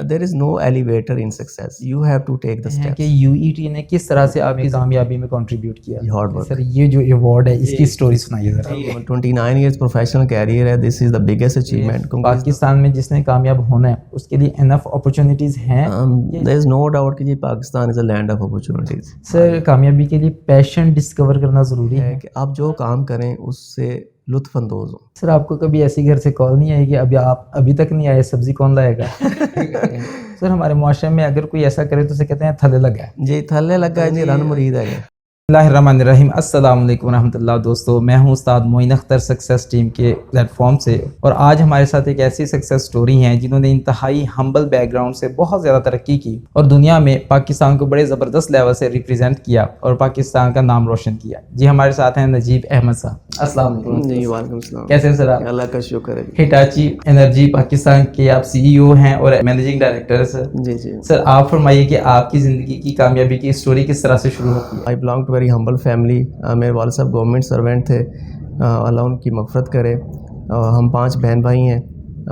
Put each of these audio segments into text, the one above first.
there is no elevator in success. You have to take the steps. کہ UET نے کس طرح سے آپ کی کامیابی میں کنٹریبیوٹ کیا؟ Hard work. سر یہ جو ایوارڈ ہے اس کی اسٹوری سنائیے ذرا. 29 years professional career ہے. This is the biggest achievement. Pakistan میں جس نے کامیاب ہونا ہے اس کے لیے انف اپرچونیٹیز ہیں. there is no doubt کہ جی Pakistan is a land of opportunities. سر کامیابی کے لیے پیشن ڈسکور کرنا ضروری ہے کہ آپ جو کام کریں اس سے لطف اندوز ہوں. سر آپ کو کبھی ایسی گھر سے کال نہیں آئی کہ ابھی تک نہیں آئے، سبزی کون لائے گا؟ سر ہمارے معاشرے میں اگر کوئی ایسا کرے تو اسے کہتے ہیں تھلے لگا ہے. جی تھلے لگا ہے جی، رن مرید ہے. بسم اللہ الرحمن الرحیم. السلام علیکم ورحمۃ اللہ. دوستو میں ہوں استاد معین اختر سکسیس ٹیم کے پلیٹ فارم سے، اور آج ہمارے ساتھ ایک ایسی سکسیس سٹوری ہیں جنہوں نے انتہائی ہمبل بیک گراؤنڈ سے بہت زیادہ ترقی کی اور دنیا میں پاکستان کو بڑے زبردست لیول سے ریپرزینٹ کیا اور پاکستان کا نام روشن کیا. جی ہمارے ساتھ ہیں نجیب احمد صاحب. السلام علیکم. جی وعلیکم السلام. کیسے ہیں سر آپ؟ اللہ کا شکر ہے. ہٹاچی انرجی پاکستان کے آپ CEO ہیں اور مینیجنگ ڈائریکٹر ہیں سر. جی جی سر آپ فرمائیے کہ آپ کی زندگی کی کامیابی کی اسٹوری کس طرح سے شروع ہوتی ہے؟ I belong to very humble family. میرے والد صاحب گورنمنٹ سرونٹ تھے، اللہ ان کی مغفرت کرے. ہم 5 بہن بھائی ہیں،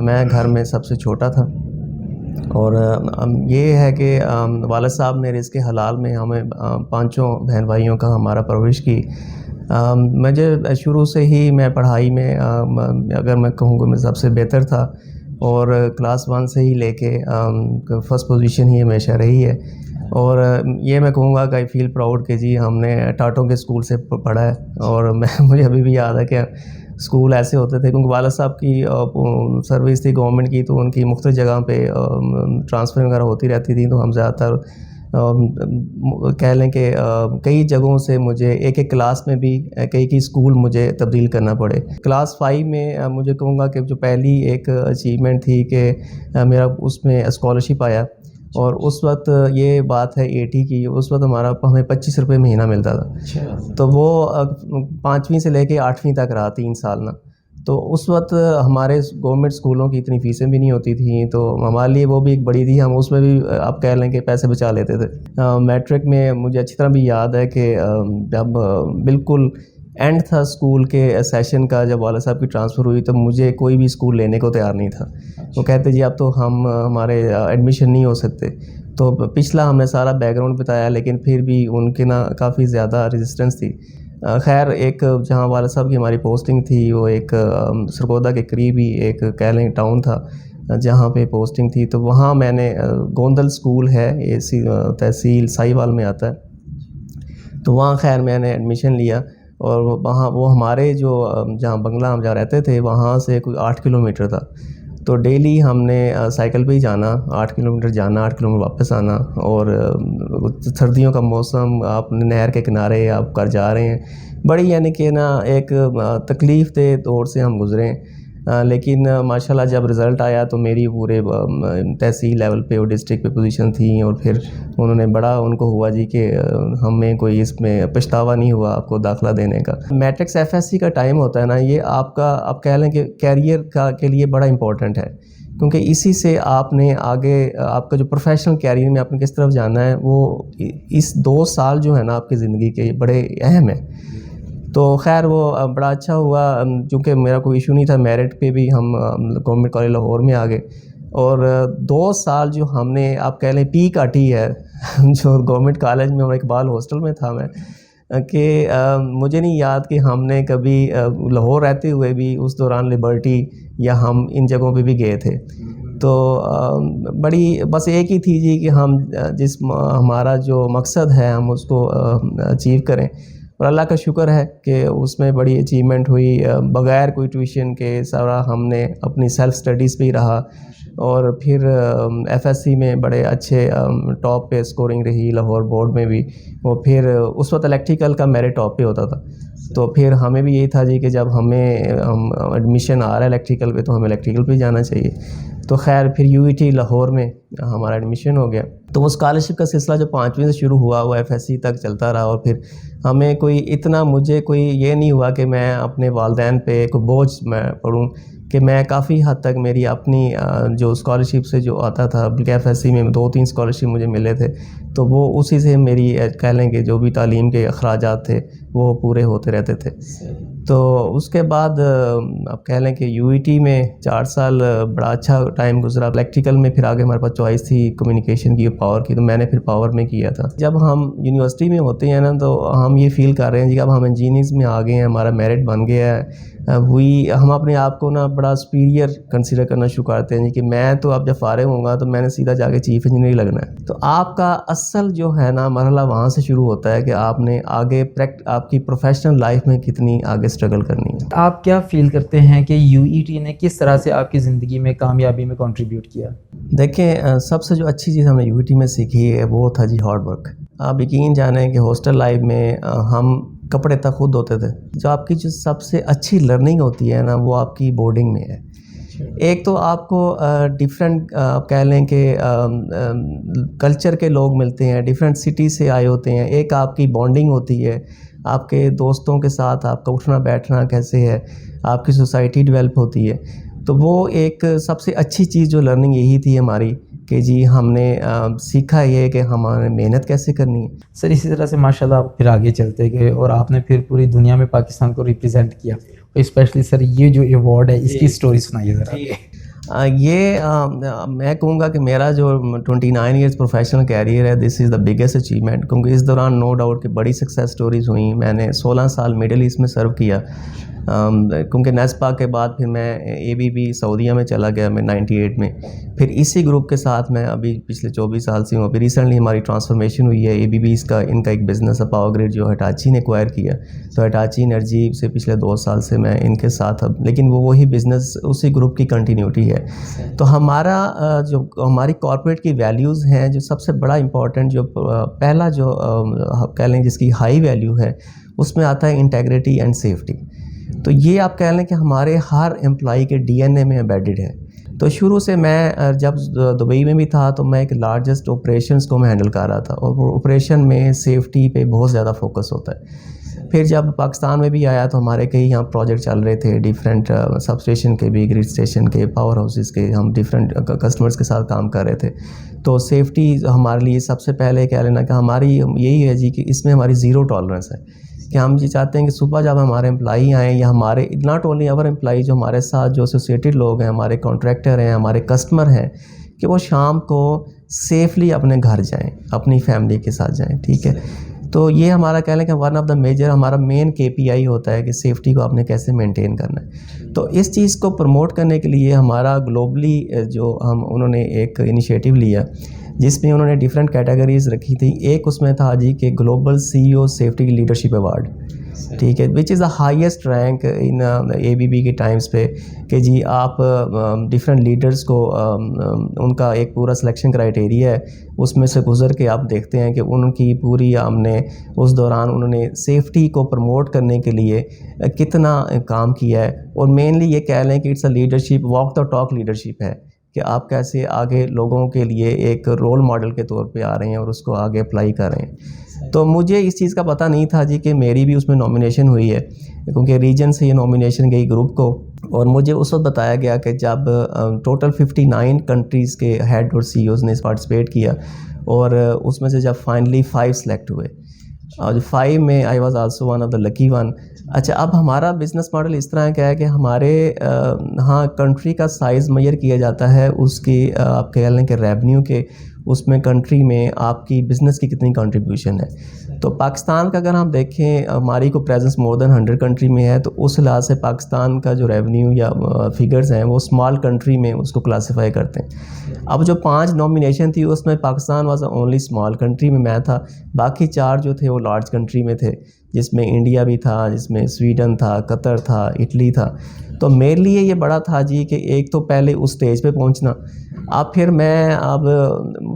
میں گھر میں سب سے چھوٹا تھا. اور یہ ہے کہ والد صاحب نے رزق حلال میں ہمیں 5 بہن بھائیوں کا ہمارا پرورش کی. مجھے شروع سے ہی میں پڑھائی میں اگر میں کہوں کہ میں سب سے بہتر تھا، اور کلاس 1 سے ہی لے کے فرسٹ پوزیشن ہی ہمیشہ رہی ہے. اور یہ میں کہوں گا کہ آئی فیل پراؤڈ کہ جی ہم نے ٹاٹوں کے اسکول سے پڑھا ہے. اور مجھے ابھی بھی یاد ہے کہ اسکول ایسے ہوتے تھے، کیونکہ والد صاحب کی سروس تھی گورنمنٹ کی، تو ان کی مختلف جگہ پہ ٹرانسفر وغیرہ ہوتی رہتی تھی. تو ہم زیادہ تر کہہ لیں کہ کئی جگہوں سے مجھے ایک کلاس میں بھی کئی اسکول مجھے تبدیل کرنا پڑے. کلاس 5 میں مجھے کہوں گا کہ جو پہلی ایک اچیومنٹ تھی کہ میرا اس میں اسکالرشپ آیا. اور اس وقت یہ بات ہے 80 کی، اس وقت ہمیں 25 روپے مہینہ ملتا تھا. تو وہ 5ویں سے لے کے 8ویں تک رہا 3 سال نا. تو اس وقت ہمارے گورنمنٹ اسکولوں کی اتنی فیسیں بھی نہیں ہوتی تھیں، تو ہمارے لیے وہ بھی ایک بڑی تھی. ہم اس میں بھی آپ کہہ لیں کہ پیسے بچا لیتے تھے. میٹرک میں مجھے اچھی طرح بھی یاد ہے کہ جب بالکل اینڈ تھا اسکول کے سیشن کا، جب والد صاحب کی ٹرانسفر ہوئی تو مجھے کوئی بھی اسکول لینے کو تیار نہیں تھا. وہ کہتے جی اب تو ہمارے ایڈمیشن نہیں ہو سکتے. تو پچھلا ہم نے سارا بیک گراؤنڈ بتایا، لیکن پھر بھی ان کے نا کافی زیادہ ریزسٹنس تھی. خیر ایک جہاں والد صاحب کی ہماری پوسٹنگ تھی وہ ایک سرگودا کے قریب ہی ایک کہہ لیں ٹاؤن تھا جہاں پہ پوسٹنگ تھی. تو وہاں میں نے گوندل اسکول ہے، تحصیل سائیوال میں آتا ہے. تو وہاں خیر میں نے ایڈمیشن لیا. اور وہاں وہ ہمارے جو جہاں بنگلہ ہم جہاں رہتے تھے وہاں سے کوئی 8 کلومیٹر تھا. تو ڈیلی ہم نے سائیکل پہ ہی جانا، 8 کلومیٹر جانا، 8 کلومیٹر واپس آنا. اور سردیوں کا موسم، آپ نہر کے کنارے آپ کر جا رہے ہیں، بڑی یعنی کہ نا ایک تکلیف دہ دور سے ہم گزرے. لیکن ماشاءاللہ جب رزلٹ آیا تو میری پورے تحصیل لیول پہ اور ڈسٹرکٹ پہ پوزیشن تھیں. اور پھر انہوں نے بڑا ان کو ہوا جی کہ ہمیں کوئی اس میں پچھتاوا نہیں ہوا آپ کو داخلہ دینے کا. میٹرکس FSC کا ٹائم ہوتا ہے نا، یہ آپ کا آپ کہہ لیں کہ کیریئر کے لیے بڑا امپورٹنٹ ہے، کیونکہ اسی سے آپ نے آگے آپ کا جو پروفیشنل کیریئر میں آپ نے کس طرف جانا ہے، وہ اس 2 سال جو ہے نا آپ کی زندگی کے بڑے اہم ہیں. تو خیر وہ بڑا اچھا ہوا، چونکہ میرا کوئی ایشو نہیں تھا. میرٹ پہ بھی ہم گورنمنٹ کالج لاہور میں آ گئے. اور 2 سال جو ہم نے آپ کہہ لیں پی کاٹی ہے جو گورنمنٹ کالج میں اور اقبال ہاسٹل میں تھا میں، کہ مجھے نہیں یاد کہ ہم نے کبھی لاہور رہتے ہوئے بھی اس دوران لبرٹی یا ہم ان جگہوں پہ بھی گئے تھے. تو بڑی بس ایک ہی تھی جی کہ ہم ہمارا جو مقصد ہے ہم اس کو اچیو کریں. اور اللہ کا شکر ہے کہ اس میں بڑی اچیومنٹ ہوئی. بغیر کوئی ٹیوشن کے سارا ہم نے اپنی سیلف اسٹڈیز پہ ہی رہا. اور پھر FSC میں بڑے اچھے ٹاپ پہ اسکورنگ رہی، لاہور بورڈ میں بھی. وہ پھر اس وقت الیکٹریکل کا میرے ٹاپ پہ ہوتا تھا. تو پھر ہمیں بھی یہی تھا جی کہ جب ہم ایڈمیشن آ رہا ہے الیکٹریکل پہ تو ہمیں الیکٹریکل پہ جانا چاہیے. تو خیر پھر UET لاہور میں ہمارا ایڈمیشن ہو گیا. تو وہ اسکالرشپ کا سلسلہ جو 5ویں سے شروع ہوا وہ FSC تک چلتا رہا. اور پھر ہمیں مجھے کوئی یہ نہیں ہوا کہ میں اپنے والدین پہ کوئی بوجھ میں پڑوں، کہ میں کافی حد تک میری اپنی جو اسکالرشپ سے جو آتا تھا، بلکہ FSC میں 2-3 اسکالرشپ مجھے ملے تھے، تو وہ اسی سے میری کہہ لیں کہ جو بھی تعلیم کے اخراجات تھے وہ پورے ہوتے رہتے تھے. تو اس کے بعد اب کہہ لیں کہ UET میں 4 سال بڑا اچھا ٹائم گزرا. الیکٹریکل میں پھر آگے ہمارے پاس چوائس تھی کمیونیکیشن کی, پاور کی, تو میں نے پھر پاور میں کیا تھا. جب ہم یونیورسٹی میں ہوتے ہیں نا تو ہم یہ فیل کر رہے ہیں جی اب ہم انجینئرنگ میں آ گئے ہیں, ہمارا میرٹ بن گیا ہے, ہم اپنے آپ کو نا بڑا سپیریئر کنسیڈر کرنا شروع کرتے ہیں جی کہ میں تو اب جب فارغ ہوں گا تو میں نے سیدھا جا کے چیف انجینئر لگنا ہے. تو آپ کا اصل جو ہے نا مرحلہ وہاں سے شروع ہوتا ہے کہ آپ نے آگے آپ کی پروفیشنل لائف میں کتنی آگے اسٹرگل کرنی ہے. آپ کیا فیل کرتے ہیں کہ UET نے کس طرح سے آپ کی زندگی میں کامیابی میں کنٹریبیوٹ کیا؟ دیکھیں سب سے جو اچھی چیز ہم نے UET میں سیکھی ہے وہ تھا جی ہارڈ ورک. آپ یقین جانیں کہ ہاسٹل لائف میں ہم کپڑے تک خود دھوتے تھے. جو آپ کی جو سب سے اچھی لرننگ ہوتی ہے نا وہ آپ کی بورڈنگ میں ہے. ایک تو آپ کو ڈیفرنٹ آپ کہہ لیں کہ کلچر کے لوگ ملتے ہیں, ڈیفرنٹ سٹی سے آئے ہوتے ہیں, ایک آپ کی بانڈنگ ہوتی ہے, آپ کے دوستوں کے ساتھ آپ کا اٹھنا بیٹھنا کیسے ہے, آپ کی سوسائٹی ڈیولپ ہوتی ہے. تو وہ ایک سب سے اچھی چیز جو لرننگ یہی تھی ہماری کہ جی ہم نے سیکھا یہ کہ ہمارے محنت کیسے کرنی ہے. سر اسی طرح سے ماشاءاللہ آپ پھر آگے چلتے گئے اور آپ نے پھر پوری دنیا میں پاکستان کو ریپرزینٹ کیا. اسپیشلی سر یہ جو ایوارڈ ہے اس کی سٹوری سنائیے ذرا. یہ میں کہوں گا کہ میرا جو 29 ایئرس پروفیشنل کیریئر ہے دس از دا بگیسٹ اچیومنٹ, کیونکہ اس دوران نو ڈاؤٹ کہ بڑی سکسیس سٹوریز ہوئیں. میں نے 16 سال مڈل ایسٹ میں سرو کیا, کیونکہ نیسپا کے بعد پھر میں ABB سعودیہ میں چلا گیا میں 98 میں. پھر اسی گروپ کے ساتھ میں ابھی پچھلے 24 سال سے ہوں. ابھی ریسنٹلی ہماری ٹرانسفارمیشن ہوئی ہے. ABB کا ان کا ایک بزنس ہے پاور گریڈ جو ہٹاچی نے ایکوائر کیا, تو ہٹاچی انرجی سے پچھلے 2 سال سے میں ان کے ساتھ اب, لیکن وہی بزنس اسی گروپ کی کنٹینیوٹی ہے. تو ہمارا جو ہماری کارپوریٹ کی ویلیوز ہیں, جو سب سے بڑا امپورٹنٹ جو پہلا جو کہہ لیں جس کی ہائی ویلیو ہے اس میں آتا ہے انٹیگریٹی اینڈ سیفٹی. تو یہ آپ کہہ لیں کہ ہمارے ہر امپلائی کے DNA میں ایمبیڈڈ ہے. تو شروع سے میں جب دبئی میں بھی تھا تو میں ایک لارجسٹ آپریشنز کو میں ہینڈل کر رہا تھا, اور آپریشن میں سیفٹی پہ بہت زیادہ فوکس ہوتا ہے. پھر جب پاکستان میں بھی آیا تو ہمارے کئی یہاں پروجیکٹ چل رہے تھے, ڈیفرنٹ سب اسٹیشن کے بھی, گریڈ اسٹیشن کے, پاور ہاؤسز کے, ہم ڈیفرنٹ کسٹمرز کے ساتھ کام کر رہے تھے. تو سیفٹی ہمارے لیے سب سے پہلے کہہ لینا کہ ہماری یہی ہے جی کہ اس میں ہماری زیرو ٹالرنس ہے, کہ ہم یہ چاہتے ہیں کہ صبح جب ہمارے امپلائی آئیں یا ہمارے ناٹ اونلی اور امپلائی جو ہمارے ساتھ جو ایسوسیٹڈ لوگ ہیں, ہمارے کانٹریکٹر ہیں, ہمارے کسٹمر ہیں, کہ وہ شام کو سیفلی اپنے گھر جائیں, اپنی فیملی کے ساتھ جائیں. ٹھیک ہے, تو یہ ہمارا کہہ لیں کہ ون آف دا میجر ہمارا مین KPI ہوتا ہے کہ سیفٹی کو آپ نے کیسے مینٹین کرنا ہے. تو اس چیز کو پروموٹ کرنے کے لیے ہمارا گلوبلی جو انہوں نے ایک انیشیٹو لیا جس میں انہوں نے ڈیفرنٹ کیٹیگریز رکھی تھی. ایک اس میں تھا جی کہ global CEO safety leadership award, ٹھیک ہے, which is the highest rank in ABB کے ٹائمز پہ, کہ جی آپ ڈفرینٹ لیڈرز کو ان کا ایک پورا سلیکشن کرائٹیریا ہے, اس میں سے گزر کے آپ دیکھتے ہیں کہ ان کی پوری ہم نے اس دوران انہوں نے سیفٹی کو پروموٹ کرنے کے لیے کتنا کام کیا ہے. اور مینلی یہ کہہ لیں کہ it's a leadership walk the talk leadership ہے, کہ آپ کیسے آگے لوگوں کے لیے ایک رول ماڈل کے طور پہ آ رہے ہیں اور اس کو آگے اپلائی کر رہے ہیں. تو مجھے اس چیز کا پتہ نہیں تھا جی کہ میری بھی اس میں نامینیشن ہوئی ہے, کیونکہ ریجن سے یہ نامینیشن گئی گروپ کو, اور مجھے اس وقت بتایا گیا کہ جب ٹوٹل 59 کنٹریز کے ہیڈ اور CEOs نے پارٹیسپیٹ کیا, اور اس میں سے جب فائنلی 5 سلیکٹ ہوئے, اور 5 میں I was also one of the lucky one. اچھا, اب ہمارا بزنس ماڈل اس طرح کا ہے کہ ہمارے ہاں کنٹری کا سائز میئر کیا جاتا ہے اس کی آپ کہہ لیں کہ ریونیو کے, اس میں کنٹری میں آپ کی بزنس کی کتنی کنٹریبیوشن ہے. تو پاکستان کا اگر ہم دیکھیں ہماری کو پریزنس مور دین 100 کنٹری میں ہے, تو اس لحاظ سے پاکستان کا جو ریونیو یا فگرز ہیں وہ اسمال کنٹری میں اس کو کلاسیفائی کرتے ہیں. اب جو 5 نامینیشن تھی اس میں Pakistan was only small country میں تھا, باقی 4 جو تھے وہ لارج کنٹری میں تھے, جس میں انڈیا بھی تھا, جس میں سویڈن تھا, قطر تھا, اٹلی تھا. تو میرے لیے یہ بڑا تھا جی کہ ایک تو پہلے اس سٹیج پہ پہنچنا, اب پھر میں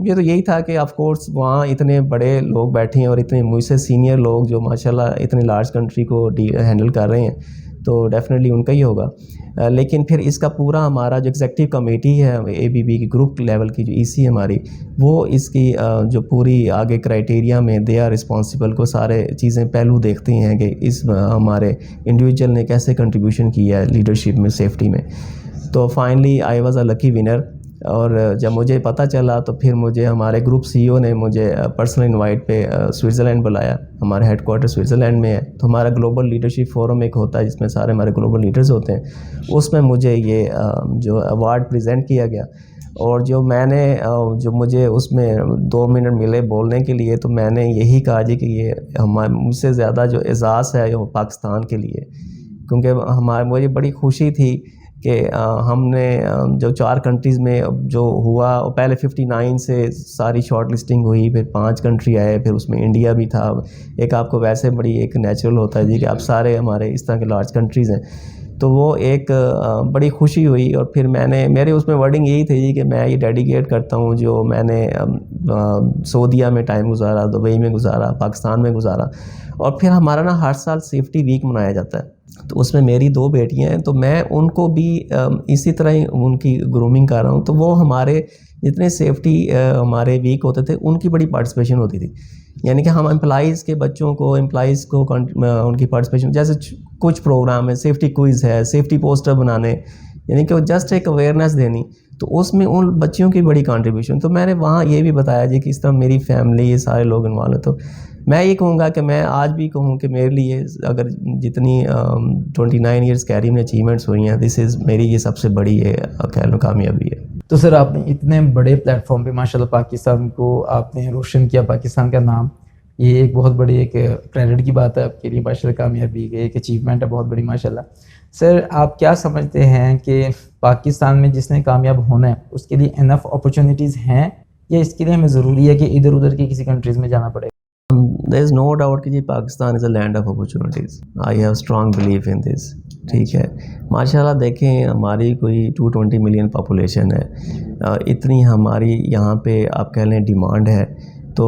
یہ تو یہی تھا کہ آف کورس وہاں اتنے بڑے لوگ بیٹھے ہیں اور اتنے مجھ سے سینئر لوگ جو ماشاءاللہ اتنے لارج کنٹری کو ہینڈل کر رہے ہیں, تو ڈیفینیٹلی ان کا ہی ہوگا. لیکن پھر اس کا پورا ہمارا جو ایگزیکٹو کمیٹی ہے ABB کی گروپ لیول کی جو EC ہماری, وہ اس کی جو پوری آگے کرائٹیریا میں دے آر رسپانسبل کو سارے چیزیں پہلو دیکھتے ہیں کہ اس ہمارے انڈیویجول نے کیسے کنٹریبیوشن کیا ہے لیڈرشپ میں, سیفٹی میں. تو finally I was a lucky winner, اور جب مجھے پتہ چلا تو پھر مجھے ہمارے گروپ سی او نے مجھے پرسنل انوائٹ پہ سوئٹزرلینڈ بلایا. ہمارا ہیڈ کوارٹر سوئٹزرلینڈ میں ہے. تو ہمارا گلوبل لیڈرشپ فورم ایک ہوتا ہے جس میں سارے ہمارے گلوبل لیڈرز ہوتے ہیں. اس میں مجھے یہ جو ایوارڈ پریزنٹ کیا گیا, اور جو میں نے جو مجھے اس میں 2 منٹ ملے بولنے کے لیے, تو میں نے یہی کہا جی کہ یہ مجھ سے زیادہ جو اعزاز ہے وہ پاکستان کے لیے, کیونکہ مجھے بڑی خوشی تھی کہ ہم نے جو 4 کنٹریز میں جو ہوا, پہلے 59 سے ساری شارٹ لسٹنگ ہوئی, پھر 5 کنٹری آئے, پھر اس میں انڈیا بھی تھا. ایک آپ کو ویسے بڑی ایک نیچرل ہوتا ہے جی کہ آپ سارے ہمارے اس طرح کے لارج کنٹریز ہیں, تو وہ ایک بڑی خوشی ہوئی. اور پھر میرے اس میں ورڈنگ یہی تھی جی کہ میں یہ ڈیڈیکیٹ کرتا ہوں جو میں نے سعودیہ میں ٹائم گزارا, دبئی میں گزارا, پاکستان میں گزارا. اور پھر ہمارا نا ہر سال سیفٹی ویک منایا جاتا ہے, تو اس میں میری 2 بیٹیاں ہیں, تو میں ان کو بھی اسی طرح ہی ان کی گرومنگ کر رہا ہوں. تو وہ ہمارے جتنے سیفٹی ہمارے ویک ہوتے تھے ان کی بڑی پارٹیسپیشن ہوتی تھی. یعنی کہ ہم امپلائیز کے بچوں کو ان کی پارٹیسپیشن, جیسے کچھ پروگرام ہے, سیفٹی کوئز ہے, سیفٹی پوسٹر بنانے, یعنی کہ جسٹ ایک اویئرنیس دینی, تو اس میں ان بچیوں کی بڑی کنٹریبیوشن. تو میں نے وہاں یہ بھی بتایا جی کہ اس طرح میری فیملی, یہ سارے لوگ انوالو ہیں. تو میں یہ کہوں گا کہ میں آج بھی کہوں کہ میرے لیے اگر جتنی 29 ایئرس کیریئر میں اچیومنٹس ہوئی ہیں, دس از میری یہ سب سے بڑی کہہ لوں کامیابی ہے. تو سر آپ نے اتنے بڑے پلیٹ فارم پہ ماشاءاللہ پاکستان کو آپ نے روشن کیا, پاکستان کا نام, یہ ایک بہت بڑی ایک کریڈٹ کی بات ہے آپ کے لیے. ماشاءاللہ کامیابی ایک اچیومنٹ ہے بہت بڑی ماشاءاللہ. سر آپ کیا سمجھتے ہیں کہ پاکستان میں جس نے کامیاب ہونا ہے اس کے لیے انف اپرچونیٹیز ہیں, یا اس کے لیے ہمیں ضروری ہے کہ ادھر ادھر کی کسی کنٹریز میں جانا پڑے؟ There is no doubt کہ جی Pakistan is a land of opportunities. I have strong belief in this. ٹھیک ہے, ماشاء اللہ دیکھیں ہماری کوئی 220 ملین پاپولیشن ہے, اتنی ہماری یہاں پہ آپ کہہ لیں ڈیمانڈ ہے. تو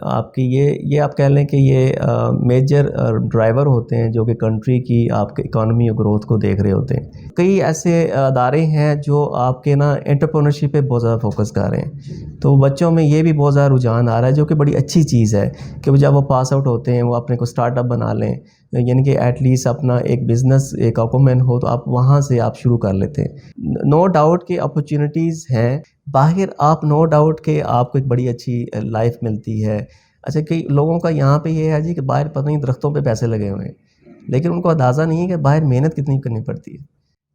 آپ کی یہ آپ کہہ لیں کہ یہ میجر ڈرائیور ہوتے ہیں جو کہ کنٹری کی آپ کے اکانومی اور گروتھ کو دیکھ رہے ہوتے ہیں. کئی ایسے ادارے ہیں جو آپ کے نا انٹرپرونرشپ پہ بہت زیادہ فوکس کر رہے ہیں, تو بچوں میں یہ بھی بہت زیادہ رجحان آ رہا ہے, جو کہ بڑی اچھی چیز ہے کہ جب وہ پاس آؤٹ ہوتے ہیں وہ اپنے کو اسٹارٹ اپ بنا لیں, یعنی کہ ایٹ لیسٹ اپنا ایک بزنس ایک اکوپمنٹ ہو تو آپ وہاں سے آپ شروع کر لیتے ہیں. نو ڈاؤٹ کہ اپرچونیٹیز ہیں باہر, آپ نو ڈاؤٹ کہ آپ کو ایک بڑی اچھی لائف ملتی ہے. اچھا, کئی لوگوں کا یہاں پہ یہ ہے جی کہ باہر پتہ نہیں درختوں پہ پیسے لگے ہوئے ہیں, لیکن ان کو اندازہ نہیں ہے کہ باہر محنت کتنی کرنی پڑتی ہے.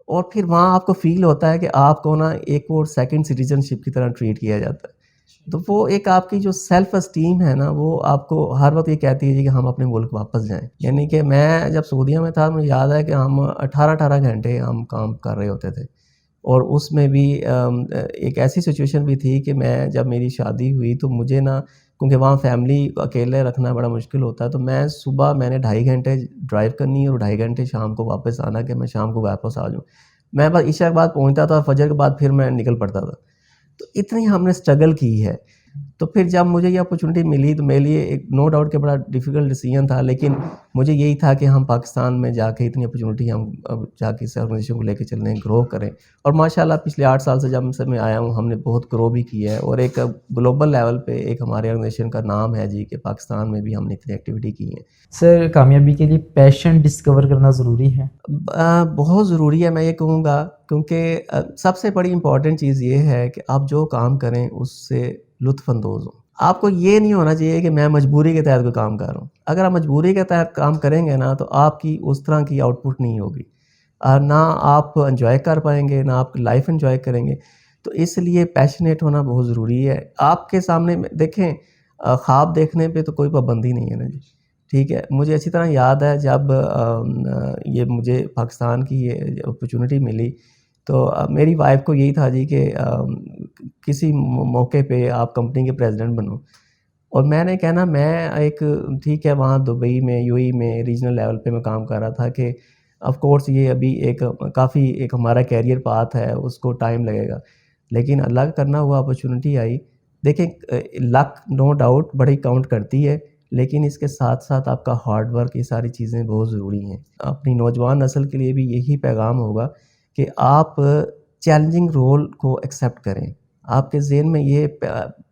اور پھر وہاں آپ کو فیل ہوتا ہے کہ آپ کو نا ایک اور سیکنڈ سٹیزن شپ کی طرح ٹریٹ کیا جاتا ہے. تو وہ ایک آپ کی جو سیلف اسٹیم ہے نا, وہ آپ کو ہر وقت یہ کہتی ہے جی کہ ہم اپنے ملک واپس جائیں. یعنی کہ میں جب سعودیہ میں تھا مجھے یاد ہے کہ ہم 18 گھنٹے ہم کام کر رہے ہوتے تھے, اور اس میں بھی ایک ایسی سچویشن بھی تھی کہ میں جب میری شادی ہوئی تو مجھے نا, کیونکہ وہاں فیملی اکیلے رکھنا بڑا مشکل ہوتا ہے, تو میں صبح میں نے 2.5 گھنٹے ڈرائیو کرنی اور 2.5 گھنٹے شام کو واپس آنا کہ میں شام کو واپس آ جاؤں. میں بس عشاء کے بعد پہنچتا تھا, فجر کے بعد پھر میں نکل پڑتا تھا. تو اتنی ہم نے اسٹرگل کی ہے. تو پھر جب مجھے یہ اپرچونیٹی ملی تو میرے لیے ایک نو ڈاؤٹ کہ بڑا ڈیفیکلٹ ڈیسیجن تھا, لیکن مجھے یہی تھا کہ ہم پاکستان میں جا کے اتنی اپرچونیٹی ہم جا کے اس آرگنائزیشن کو لے کے چلیں, گرو کریں. اور ماشاءاللہ پچھلے 8 سال سے جب سے میں آیا ہوں ہم نے بہت گرو بھی کیا ہے, اور ایک گلوبل لیول پہ ایک ہمارے آرگنائزیشن کا نام ہے جی کہ پاکستان میں بھی ہم نے اتنی ایکٹیویٹی کی ہیں. سر کامیابی کے لیے پیشن ڈسکور کرنا ضروری ہے؟ بہت ضروری ہے میں یہ کہوں گا, کیونکہ سب سے بڑی امپورٹنٹ چیز یہ ہے کہ آپ جو کام کریں اس سے لطف اندوز ہوں. آپ کو یہ نہیں ہونا چاہیے کہ میں مجبوری کے تحت کوئی کام کر رہا ہوں. اگر آپ مجبوری کے تحت کام کریں گے نا تو آپ کی اس طرح کی آؤٹ پٹ نہیں ہوگی, نہ آپ انجوائے کر پائیں گے, نہ آپ لائف انجوائے کریں گے. تو اس لیے پیشنیٹ ہونا بہت ضروری ہے. آپ کے سامنے دیکھیں, خواب دیکھنے پہ تو کوئی پابندی نہیں ہے نا جی. ٹھیک ہے, مجھے اچھی طرح یاد ہے جب یہ مجھے پاکستان کی یہ اپرچونیٹی ملی تو میری وائف کو یہی تھا جی کہ کسی موقع پہ آپ کمپنی کے پریزیڈنٹ بنو. اور میں نے کہنا میں ایک ٹھیک ہے وہاں دبئی میں یو اے میں ریجنل لیول پہ میں کام کر رہا تھا کہ آف کورس یہ ابھی ایک کافی ایک ہمارا کیریئر پاتھ ہے, اس کو ٹائم لگے گا, لیکن اللہ کا کرنا ہوا اپرچونیٹی آئی. دیکھیں لک نو ڈاؤٹ بڑی کاؤنٹ کرتی ہے, لیکن اس کے ساتھ ساتھ آپ کا ہارڈ ورک, یہ ساری چیزیں بہت ضروری ہیں. اپنی نوجوان نسل کے لیے بھی یہی پیغام ہوگا کہ آپ چیلنجنگ رول کو ایکسیپٹ کریں. آپ کے ذہن میں یہ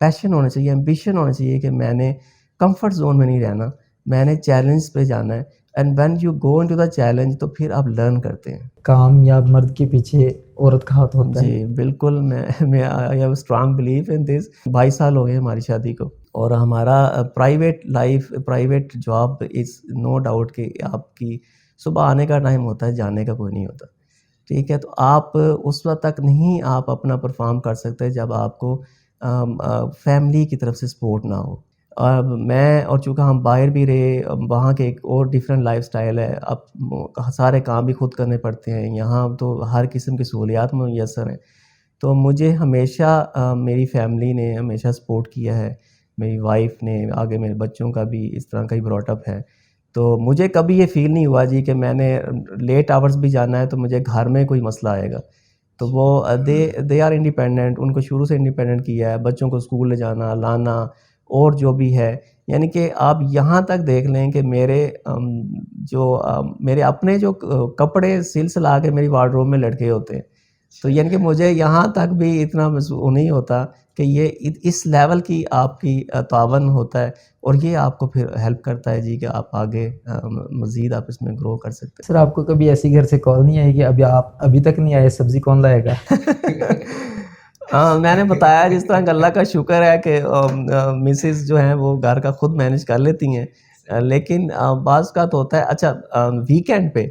پیشن ہونا چاہیے, ایمبیشن ہونا چاہیے کہ میں نے کمفرٹ زون میں نہیں رہنا, میں نے چیلنج پہ جانا ہے. And when you go into the challenge تو پھر آپ لرن کرتے ہیں. کامیاب مرد کے پیچھے عورت کا ہاتھ ہوتا ہے. جی بالکل, میں I have strong belief in this. 22 سال ہو گئے ہماری شادی کو, اور ہمارا private life, private job is no doubt کہ آپ کی صبح آنے کا ٹائم ہوتا ہے, جانے کا کوئی نہیں ہوتا, ٹھیک ہے. تو آپ اس وقت تک نہیں آپ اپنا پرفارم کر سکتے جب آپ کو فیملی کی طرف سے سپورٹ نہ ہو. اور میں, اور چونکہ ہم باہر بھی رہے, وہاں کے ایک اور ڈیفرنٹ لائف سٹائل ہے, اب سارے کام بھی خود کرنے پڑتے ہیں. یہاں تو ہر قسم کی سہولیات میسر ہیں. تو مجھے ہمیشہ میری فیملی نے ہمیشہ سپورٹ کیا ہے, میری وائف نے, آگے میرے بچوں کا بھی اس طرح کا ہی براٹ اپ ہے. تو مجھے کبھی یہ فیل نہیں ہوا جی کہ میں نے لیٹ آورس بھی جانا ہے تو مجھے گھر میں کوئی مسئلہ آئے گا. تو وہ دے آر انڈیپینڈنٹ, ان کو شروع سے انڈیپینڈنٹ کیا ہے, بچوں کو اسکول لے جانا لانا اور جو بھی ہے. یعنی کہ آپ یہاں تک دیکھ لیں کہ میرے اپنے جو کپڑے سل سلا کے میری وارڈروب میں لٹکے ہوتے ہیں. تو یعنی کہ مجھے یہاں تک بھی اتنا محسوس نہیں ہوتا کہ یہ اس لیول کی آپ کی تعاون ہوتا ہے, اور یہ آپ کو پھر ہیلپ کرتا ہے جی کہ آپ آگے مزید آپ اس میں گرو کر سکتے ہیں. سر آپ کو کبھی ایسی گھر سے کال نہیں آئی کہ ابھی تک نہیں آئے, سبزی کون لائے گا؟ میں نے بتایا جس طرح کہ اللہ کا شکر ہے کہ مسز جو ہیں وہ گھر کا خود مینیج کر لیتی ہیں, لیکن بعض کا تو ہوتا ہے. اچھا ویکینڈ پہ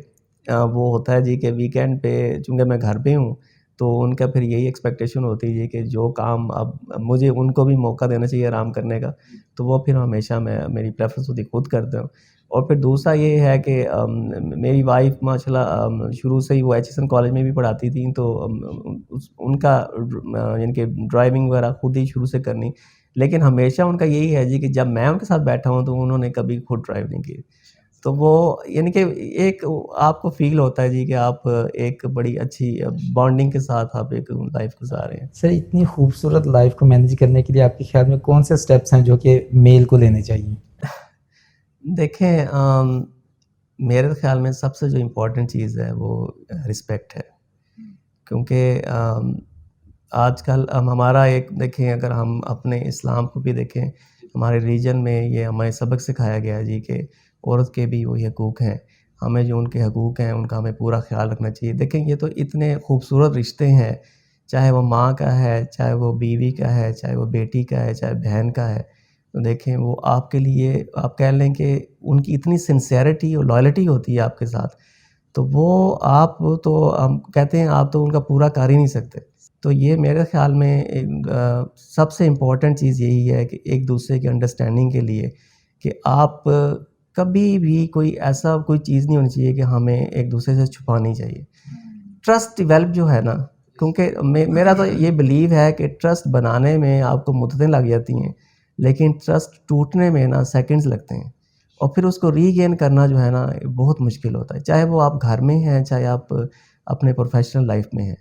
وہ ہوتا ہے جی کہ ویکینڈ پہ چونکہ میں گھر پہ ہوں تو ان کا پھر یہی ایکسپیکٹیشن ہوتی ہے جی کہ جو کام اب مجھے ان کو بھی موقع دینا چاہیے آرام کرنے کا, تو وہ پھر ہمیشہ میری پریفرنس ہوتی خود کرتا ہوں. اور پھر دوسرا یہ ہے کہ میری وائف ماشاء اللہ شروع سے ہی وہ ایچ کالج میں بھی پڑھاتی تھیں, تو ان کا یعنی کہ ڈرائیونگ وغیرہ خود ہی شروع سے کرنی, لیکن ہمیشہ ان کا یہی ہے جی کہ جب میں ان کے ساتھ بیٹھا ہوں تو انہوں نے کبھی خود ڈرائیو نہیں کی. تو وہ یعنی کہ ایک آپ کو فیل ہوتا ہے جی کہ آپ ایک بڑی اچھی بانڈنگ کے ساتھ آپ ایک لائف گزار رہے ہیں. سر اتنی خوبصورت لائف کو مینیج کرنے کے لیے آپ کے خیال میں کون سے سٹیپس ہیں جو کہ میل کو لینے چاہیے؟ دیکھیں میرے خیال میں سب سے جو امپورٹنٹ چیز ہے وہ رسپیکٹ ہے, کیونکہ آج کل ہمارا ایک دیکھیں, اگر ہم اپنے اسلام کو بھی دیکھیں, ہمارے ریجن میں یہ ہمیں سبق سکھایا گیا ہے جی کہ عورت کے بھی وہی حقوق ہیں, ہمیں جو ان کے حقوق ہیں ان کا ہمیں پورا خیال رکھنا چاہیے. دیکھیں یہ تو اتنے خوبصورت رشتے ہیں, چاہے وہ ماں کا ہے, چاہے وہ بیوی کا ہے, چاہے وہ بیٹی کا ہے, چاہے بہن کا ہے. تو دیکھیں وہ آپ کے لیے آپ کہہ لیں کہ ان کی اتنی سنسیئرٹی اور لائلٹی ہوتی ہے آپ کے ساتھ, تو وہ آپ تو ہم کہتے ہیں آپ تو ان کا پورا کر ہی نہیں سکتے. تو یہ میرے خیال میں سب سے امپورٹنٹ چیز یہی ہے کہ ایک دوسرے کی انڈرسٹینڈنگ کے لیے کہ آپ کبھی بھی کوئی چیز نہیں ہونی چاہیے کہ ہمیں ایک دوسرے سے چھپانی چاہیے. ٹرسٹ ڈیولپ جو ہے نا, کیونکہ میرا تو یہ بلیو ہے کہ ٹرسٹ بنانے میں آپ کو مدتیں لگ جاتی ہیں, لیکن ٹرسٹ ٹوٹنے میں نا سیکنڈز لگتے ہیں, اور پھر اس کو ری گین کرنا جو ہے نا بہت مشکل ہوتا ہے, چاہے وہ آپ گھر میں ہیں, چاہے آپ اپنے پروفیشنل لائف میں ہیں.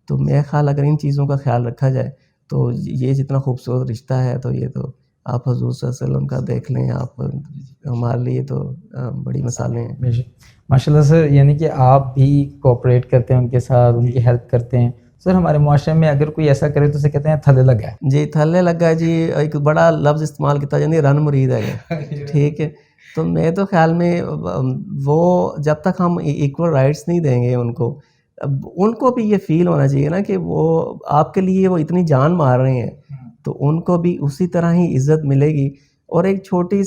تو میرا خیال اگر ان چیزوں کا خیال رکھا جائے تو یہ جتنا خوبصورت رشتہ ہے, تو یہ تو آپ حضور صلی اللہ علیہ وسلم کا دیکھ لیں, آپ ہمارے لیے تو بڑی مثالیں ہیں. ماشاء اللہ سر, یعنی کہ آپ بھی کوآپریٹ کرتے ہیں ان کے ساتھ, ان کی ہیلپ کرتے ہیں. سر ہمارے معاشرے میں اگر کوئی ایسا کرے تو اسے کہتے ہیں تھلے لگا ہے. جی تھلے لگا جی, ایک بڑا لفظ استعمال کیا جاتا ہے رن مرید ہے, ٹھیک ہے. تو میرے تو خیال میں وہ جب تک ہم ایکول رائٹس نہیں دیں گے ان کو بھی یہ فیل ہونا چاہیے نا کہ وہ آپ کے لیے وہ اتنی جان مار رہے ہیں, تو ان کو بھی اسی طرح ہی عزت ملے گی. اور ایک چھوٹی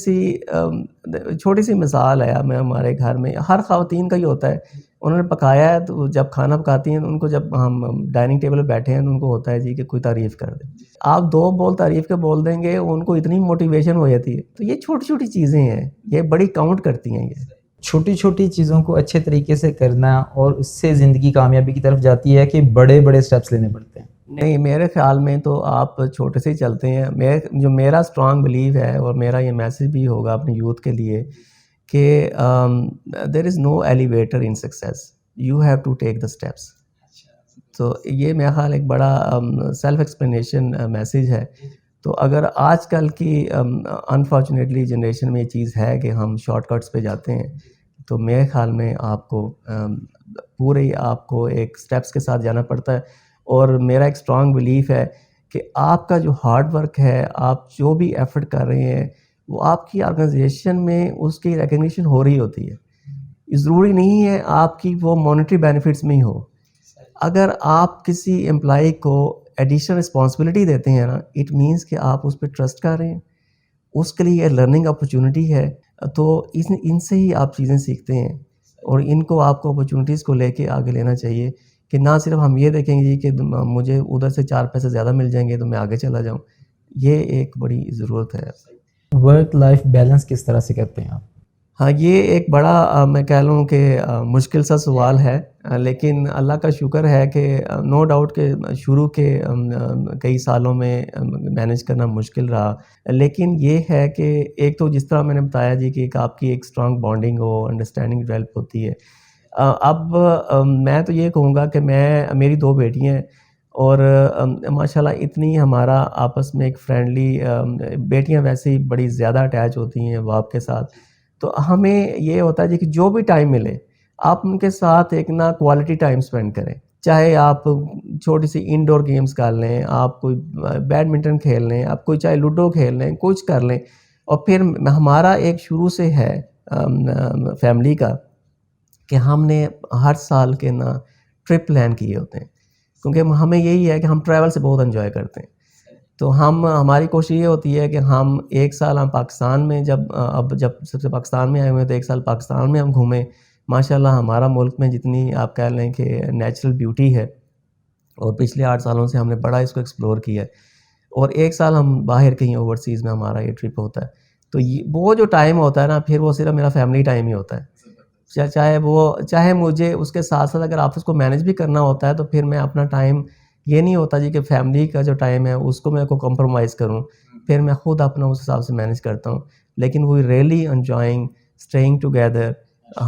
سی مثال ہے, ہمارے گھر میں ہر خواتین کا ہی ہوتا ہے, انہوں نے پکایا ہے تو جب کھانا پکاتی ہیں تو ان کو جب ہم ڈائننگ ٹیبل پہ بیٹھے ہیں تو ان کو ہوتا ہے جی کہ کوئی تعریف کر دے. آپ 2 بول تعریف کے بول دیں گے, ان کو اتنی موٹیویشن ہو جاتی ہے. تو یہ چھوٹی چھوٹی چیزیں ہیں, یہ بڑی کاؤنٹ کرتی ہیں. یہ چھوٹی چھوٹی چیزوں کو اچھے طریقے سے کرنا, اور اس سے زندگی کامیابی کی طرف جاتی ہے کہ بڑے بڑے سٹیپس لینے پڑتے ہیں. نہیں, میرے خیال میں تو آپ چھوٹے سے ہی چلتے ہیں. میرا اسٹرانگ بلیو ہے, اور میرا یہ میسج بھی ہوگا اپنے یوتھ کے لیے کہ there is no elevator in success, you have to take the steps. تو یہ میرا خیال ایک بڑا سیلف ایکسپلینیشن میسیج ہے. تو اگر آج کل کی انفارچونیٹلی جنریشن میں یہ چیز ہے کہ ہم شارٹ کٹس پہ جاتے ہیں, تو میرے خیال میں آپ کو ایک سٹیپس کے ساتھ جانا پڑتا ہے. اور میرا ایک اسٹرانگ بلیف ہے کہ آپ کا جو ہارڈ ورک ہے, آپ جو بھی ایفرٹ کر رہے ہیں, وہ آپ کی آرگنائزیشن میں اس کی ریکگنیشن ہو رہی ہوتی ہے. ضروری نہیں ہے آپ کی وہ مانیٹری بینیفٹس میں ہی ہو. اگر آپ کسی امپلائی کو ایڈیشنل رسپانسبلٹی دیتے ہیں نا, اٹ مینس کہ آپ اس پہ ٹرسٹ کر رہے ہیں, اس کے لیے لرننگ اپرچونٹی ہے. تو ان سے ہی آپ چیزیں سیکھتے ہیں, اور ان کو آپ کو اپرچونیٹیز کو لے کے آگے لینا چاہیے کہ نہ صرف ہم یہ دیکھیں گے کہ مجھے ادھر سے 4 پیسے زیادہ مل جائیں گے تو میں آگے چلا جاؤں. یہ ایک بڑی ضرورت ہے. ورک لائف بیلنس کس طرح سے کرتے ہیں آپ؟ ہاں, یہ ایک بڑا میں کہہ لوں کہ مشکل سا سوال ہے, لیکن اللہ کا شکر ہے کہ نو ڈاؤٹ کہ شروع کے کئی سالوں میں مینیج کرنا مشکل رہا, لیکن یہ ہے کہ ایک تو جس طرح میں نے بتایا جی کہ ایک آپ کی ایک اسٹرانگ بانڈنگ ہو, انڈرسٹینڈنگ ڈیولپ ہوتی ہے. اب میں تو یہ کہوں گا کہ میری 2 بیٹیاں ہیں, اور ماشاءاللہ اتنی ہمارا آپس میں ایک فرینڈلی, بیٹیاں ویسے ہی بڑی زیادہ اٹیچ ہوتی ہیں باپ کے ساتھ. تو ہمیں یہ ہوتا ہے جی کہ جو بھی ٹائم ملے آپ ان کے ساتھ ایک نا کوالٹی ٹائم سپینڈ کریں. چاہے آپ چھوٹی سی انڈور گیمز کر لیں, آپ کوئی بیڈمنٹن کھیل لیں, آپ کوئی چاہے لوڈو کھیل لیں, کچھ کر لیں. اور پھر ہمارا ایک شروع سے ہے فیملی کا کہ ہم نے ہر سال کے نا ٹرپ پلان کیے ہوتے ہیں, کیونکہ ہمیں یہی ہے کہ ہم ٹریول سے بہت انجوائے کرتے ہیں. تو ہماری کوشش یہ ہوتی ہے کہ ہم ایک سال ہم پاکستان میں جب سب سے پاکستان میں آئے ہوئے تو 1 سال پاکستان میں ہم گھومیں. ماشاءاللہ ہمارا ملک میں جتنی آپ کہہ لیں کہ نیچرل بیوٹی ہے, اور پچھلے 8 سالوں سے ہم نے بڑا اس کو ایکسپلور کیا ہے, اور 1 سال ہم باہر کہیں اوورسیز میں ہمارا یہ ٹرپ ہوتا ہے. تو وہ جو ٹائم ہوتا ہے نا, پھر وہ صرف میرا فیملی ٹائم ہی ہوتا ہے. چاہے مجھے اس کے ساتھ ساتھ اگر آفس کو مینیج بھی کرنا ہوتا ہے تو پھر میں اپنا ٹائم یہ نہیں ہوتا جی کہ فیملی کا جو ٹائم ہے اس کو میں کو کمپرومائز کروں, پھر میں خود اپنا اس حساب سے مینیج کرتا ہوں. لیکن we really enjoying staying together.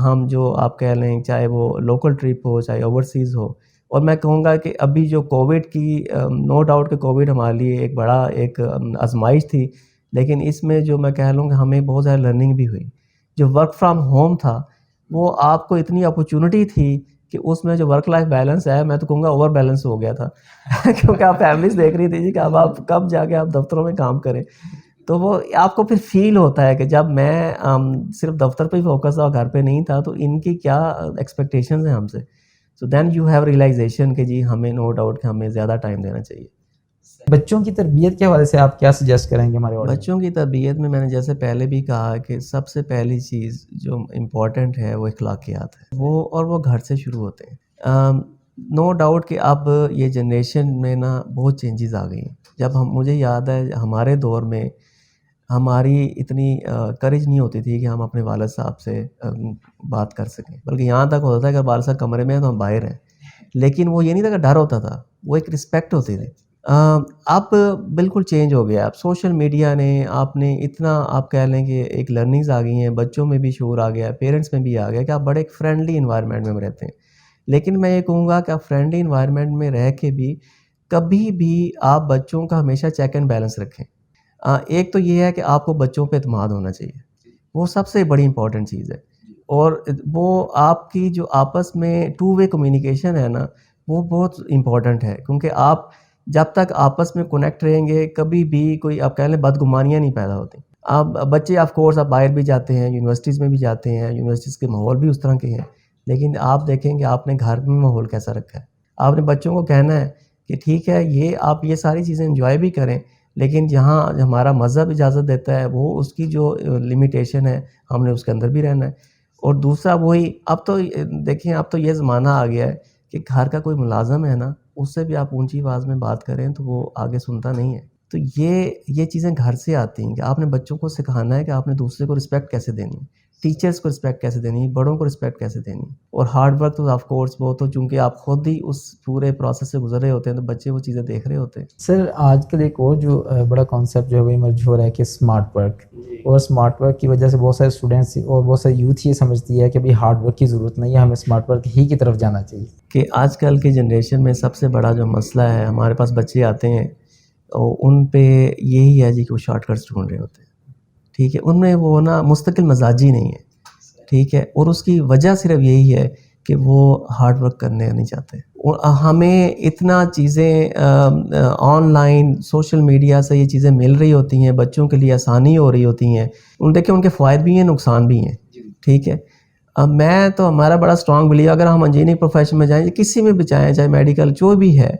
ہم جو آپ کہہ لیں چاہے وہ لوکل ٹرپ ہو چاہے اوورسیز ہو, اور میں کہوں گا کہ ابھی جو کووڈ کی نو ڈاؤٹ کہ کووڈ ہمارے لیے ایک بڑا ایک آزمائش تھی, لیکن اس میں جو میں کہہ لوں کہ ہمیں بہت زیادہ لرننگ بھی ہوئی. جو ورک فرام ہوم تھا وہ آپ کو اتنی اپرچونٹی تھی کہ اس میں جو ورک لائف بیلنس ہے میں تو کہوں گا اوور بیلنس ہو گیا تھا کیونکہ آپ فیملیز دیکھ رہی تھی جی کہ اب آپ کب جا کے آپ دفتروں میں کام کریں. تو وہ آپ کو پھر فیل ہوتا ہے کہ جب میں صرف دفتر پہ ہی فوکس تھا اور گھر پہ نہیں تھا تو ان کی کیا ایکسپیکٹیشنز ہیں ہم سے. سو دین یو ہیو ریئلائزیشن کہ جی ہمیں نو ڈاؤٹ کہ ہمیں زیادہ ٹائم دینا چاہیے. بچوں کی تربیت کے حوالے سے آپ کیا سجیسٹ کریں گے ہمارے آڈینس؟ بچوں کی تربیت میں نے جیسے پہلے بھی کہا کہ سب سے پہلی چیز جو امپورٹنٹ ہے وہ اخلاقیات ہے, وہ گھر سے شروع ہوتے ہیں. نو ڈاؤٹ کہ اب یہ جنریشن میں نا بہت چینجز آ گئی ہیں. جب مجھے یاد ہے ہمارے دور میں ہماری اتنی کریج نہیں ہوتی تھی کہ ہم اپنے والد صاحب سے بات کر سکیں, بلکہ یہاں تک ہوتا تھا کہ والد صاحب کمرے میں ہیں تو ہم باہر ہیں, لیکن وہ یہ نہیں تھا کہ ڈر ہوتا تھا, وہ ایک رسپیکٹ ہوتی تھی. اب بالکل چینج ہو گیا. اب سوشل میڈیا نے آپ نے اتنا آپ کہہ لیں کہ ایک لرننگز آ گئی ہیں, بچوں میں بھی شعور آ گیا, پیرنٹس میں بھی آ گیا کہ آپ بڑے ایک فرینڈلی انوائرمنٹ میں رہتے ہیں. لیکن میں یہ کہوں گا کہ آپ فرینڈلی انوائرمنٹ میں رہ کے بھی کبھی بھی آپ بچوں کا ہمیشہ چیک اینڈ بیلنس رکھیں. ایک تو یہ ہے کہ آپ کو بچوں پہ اعتماد ہونا چاہیے, وہ سب سے بڑی امپورٹنٹ چیز ہے. اور وہ آپ کی جو آپس میں 2 وے کمیونیکیشن ہے نا وہ بہت امپورٹنٹ ہے, کیونکہ آپ جب تک آپس میں کنیکٹ رہیں گے کبھی بھی کوئی آپ کہہ لیں بدگمانیاں نہیں پیدا ہوتی. آپ بچے آف کورس آپ باہر بھی جاتے ہیں, یونیورسٹیز میں بھی جاتے ہیں, یونیورسٹیز کے ماحول بھی اس طرح کے ہیں, لیکن آپ دیکھیں کہ آپ نے گھر میں ماحول کیسا رکھا ہے. آپ نے بچوں کو کہنا ہے کہ ٹھیک ہے یہ آپ یہ ساری چیزیں انجوائے بھی کریں, لیکن جہاں ہمارا مذہب اجازت دیتا ہے وہ اس کی جو لمیٹیشن ہے ہم نے اس کے اندر بھی رہنا ہے. اور دوسرا وہی اب تو دیکھیں اب تو یہ زمانہ آ گیا ہے کہ گھر کا کوئی ملازم ہے نا اس سے بھی آپ اونچی آواز میں بات کریں تو وہ آگے سنتا نہیں ہے. تو یہ چیزیں گھر سے آتی ہیں کہ آپ نے بچوں کو سکھانا ہے کہ آپ نے دوسرے کو رسپیکٹ کیسے دینی ہے, ٹیچرز کو رسپیکٹ کیسے دینی ہے, بڑوں کو رسپیکٹ کیسے دینی ہے. اور ہارڈ ورک تو آف کورس وہ تو چونکہ آپ خود ہی اس پورے پروسیس سے گزر رہے ہوتے ہیں تو بچے وہ چیزیں دیکھ رہے ہوتے ہیں. سر آج کل ایک اور جو بڑا کانسیپٹ جو ہے وہ ایمرج ہو رہا ہے کہ اسمارٹ ورک, اور اسمارٹ ورک کی وجہ سے بہت سارے اسٹوڈنٹس اور بہت سارے یوتھ یہ سمجھتی ہے کہ بھائی ہارڈ ورک کی ضرورت نہیں ہے, ہمیں اسمارٹ ورک ہی کی طرف جانا چاہیے. کہ آج کل کی جنریشن میں سب سے بڑا جو مسئلہ ہے, ہمارے پاس بچے آتے ہیں اور ان پہ یہی ہے جی کہ وہ شارٹ کٹس ڈھونڈ رہے ہوتے ہیں. ٹھیک ہے, ان میں وہ نا مستقل مزاجی نہیں ہے. ٹھیک ہے, اور اس کی وجہ صرف یہی ہے کہ وہ ہارڈ ورک کرنے نہیں چاہتے. اور ہمیں اتنا چیزیں آن لائن سوشل میڈیا سے یہ چیزیں مل رہی ہوتی ہیں, بچوں کے لیے آسانی ہو رہی ہوتی ہیں. دیکھیں ان کے فوائد بھی ہیں نقصان بھی ہیں. ٹھیک ہے, میں تو ہمارا بڑا اسٹرانگ بلیو اگر ہم انجینئرنگ پروفیشن میں جائیں کسی میں بھی جائیں چاہے میڈیکل جو بھی ہے,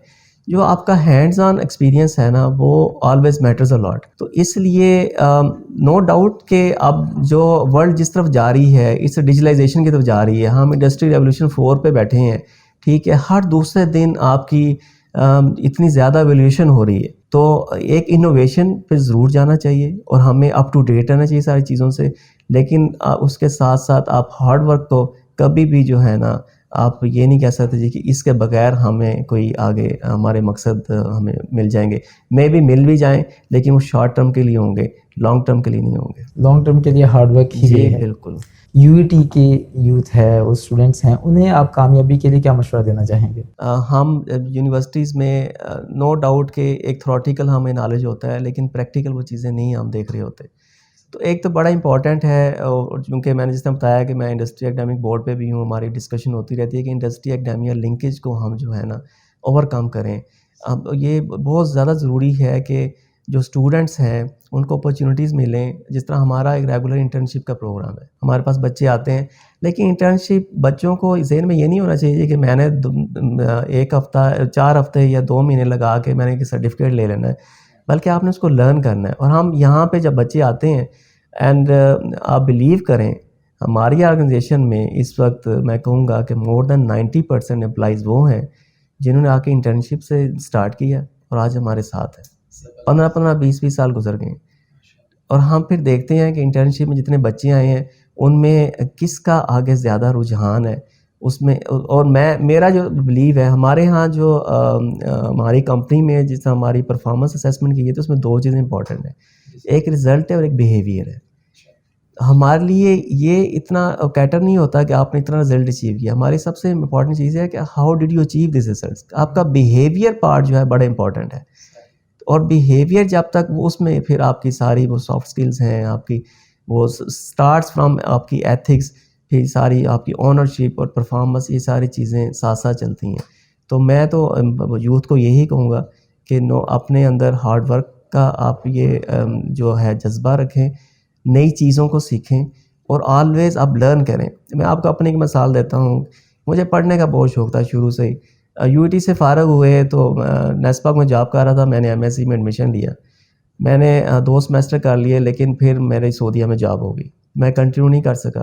جو آپ کا ہینڈز آن ایکسپیرینس ہے نا وہ آلویز میٹرز اے لاٹ. تو اس لیے نو ڈاؤٹ کہ اب جو ورلڈ جس طرف جا رہی ہے اس ڈیجیٹلائزیشن کی طرف جا رہی ہے, ہم انڈسٹری ریولیوشن 4 پہ بیٹھے ہیں, ٹھیک ہے, ہر دوسرے دن آپ کی اتنی زیادہ ایولیوشن ہو رہی ہے, تو ایک انوویشن پہ ضرور جانا چاہیے اور ہمیں اپ ٹو ڈیٹ رہنا چاہیے ساری چیزوں سے, لیکن اس کے ساتھ ساتھ آپ ہارڈ ورک تو کبھی بھی جو ہے نا آپ یہ نہیں کہہ سکتے جی کہ اس کے بغیر ہمیں کوئی آگے ہمارے مقصد ہمیں مل جائیں گے, میں بھی مل بھی جائیں لیکن وہ شارٹ ٹرم کے لیے ہوں گے, لانگ ٹرم کے لیے نہیں ہوں گے. لانگ ٹرم کے لیے ہارڈ ورک ہی جی ہے. بالکل. یو ای ٹی کے یوتھ ہے, وہ اسٹوڈنٹس ہیں, انہیں آپ کامیابی کے لیے کیا مشورہ دینا چاہیں گے؟ ہم یونیورسٹیز میں نو ڈاؤٹ کہ ایک تھیوریٹیکل ہمیں نالج ہوتا ہے لیکن پریکٹیکل وہ چیزیں نہیں ہم دیکھ رہے ہوتے. تو ایک تو بڑا امپورٹنٹ ہے, اور چونکہ میں نے جس طرح بتایا کہ میں انڈسٹری اکیڈمک بورڈ پہ بھی ہوں, ہماری ڈسکشن ہوتی رہتی ہے کہ انڈسٹری اکیڈمیا لنکیج کو ہم جو ہے نا اوور کم کریں. اب یہ بہت زیادہ ضروری ہے کہ جو اسٹوڈنٹس ہیں ان کو اپرچونیٹیز ملیں. جس طرح ہمارا ایک ریگولر انٹرنشپ کا پروگرام ہے, ہمارے پاس بچے آتے ہیں, لیکن انٹرنشپ بچوں کو ذہن میں یہ نہیں ہونا چاہیے کہ میں نے 1 ہفتہ 4 ہفتے یا 2 مہینے لگا کے میں نے کہ سرٹیفکیٹ لے لینا ہے, بلکہ آپ نے اس کو لرن کرنا ہے. اور ہم یہاں پہ جب بچے آتے ہیں اینڈ آپ بلیو کریں ہماری آرگنائزیشن میں اس وقت میں کہوں گا کہ مور دین 90% امپلائیز وہ ہیں جنہوں نے آ کے انٹرنشپ سے اسٹارٹ کیا اور آج ہمارے ساتھ ہیں. 15-20 سال گزر گئے ہیں, اور ہم پھر دیکھتے ہیں کہ انٹرنشپ میں جتنے بچے آئے ہیں ان میں کس کا آگے زیادہ رجحان ہے اس میں. اور میرا جو بلیو ہے ہمارے ہاں جو ہماری کمپنی میں جس طرح ہماری پرفارمنس اسیسمنٹ کی ہے تو اس میں 2 چیزیں امپورٹنٹ ہیں, ایک رزلٹ ہے اور ایک بیہیویئر ہے. ہمارے لیے یہ اتنا کیٹر نہیں ہوتا کہ آپ نے اتنا رزلٹ اچیو کیا, ہماری سب سے امپورٹنٹ چیز ہے کہ how did you achieve this results. آپ کا بیہیویئر پارٹ جو ہے بڑا امپورٹنٹ ہے, اور بیہیویئر جب تک اس میں پھر آپ کی ساری وہ سافٹ سکلز ہیں, آپ کی وہ سٹارٹس فرام آپ کی ایتھکس, پھر ساری آپ کی اونرشپ اور پرفارمنس, یہ ساری چیزیں ساتھ ساتھ چلتی ہیں. تو میں تو یوتھ کو یہی کہوں گا کہ اپنے اندر ہارڈ ورک کا آپ یہ جو ہے جذبہ رکھیں, نئی چیزوں کو سیکھیں اور آلویز آپ لرن کریں. میں آپ کو اپنی ایک مثال دیتا ہوں, مجھے پڑھنے کا بہت شوق تھا شروع سے ہی. یو ای ٹی سے فارغ ہوئے تو نیسپاک میں جاب کر رہا تھا, میں نے ایم ایس سی میں ایڈمیشن لیا, میں نے 2 سیمسٹر کر لیے, لیکن پھر میرے سعودیہ میں جاب ہو گئی, میں کنٹینیو نہیں کر سکا.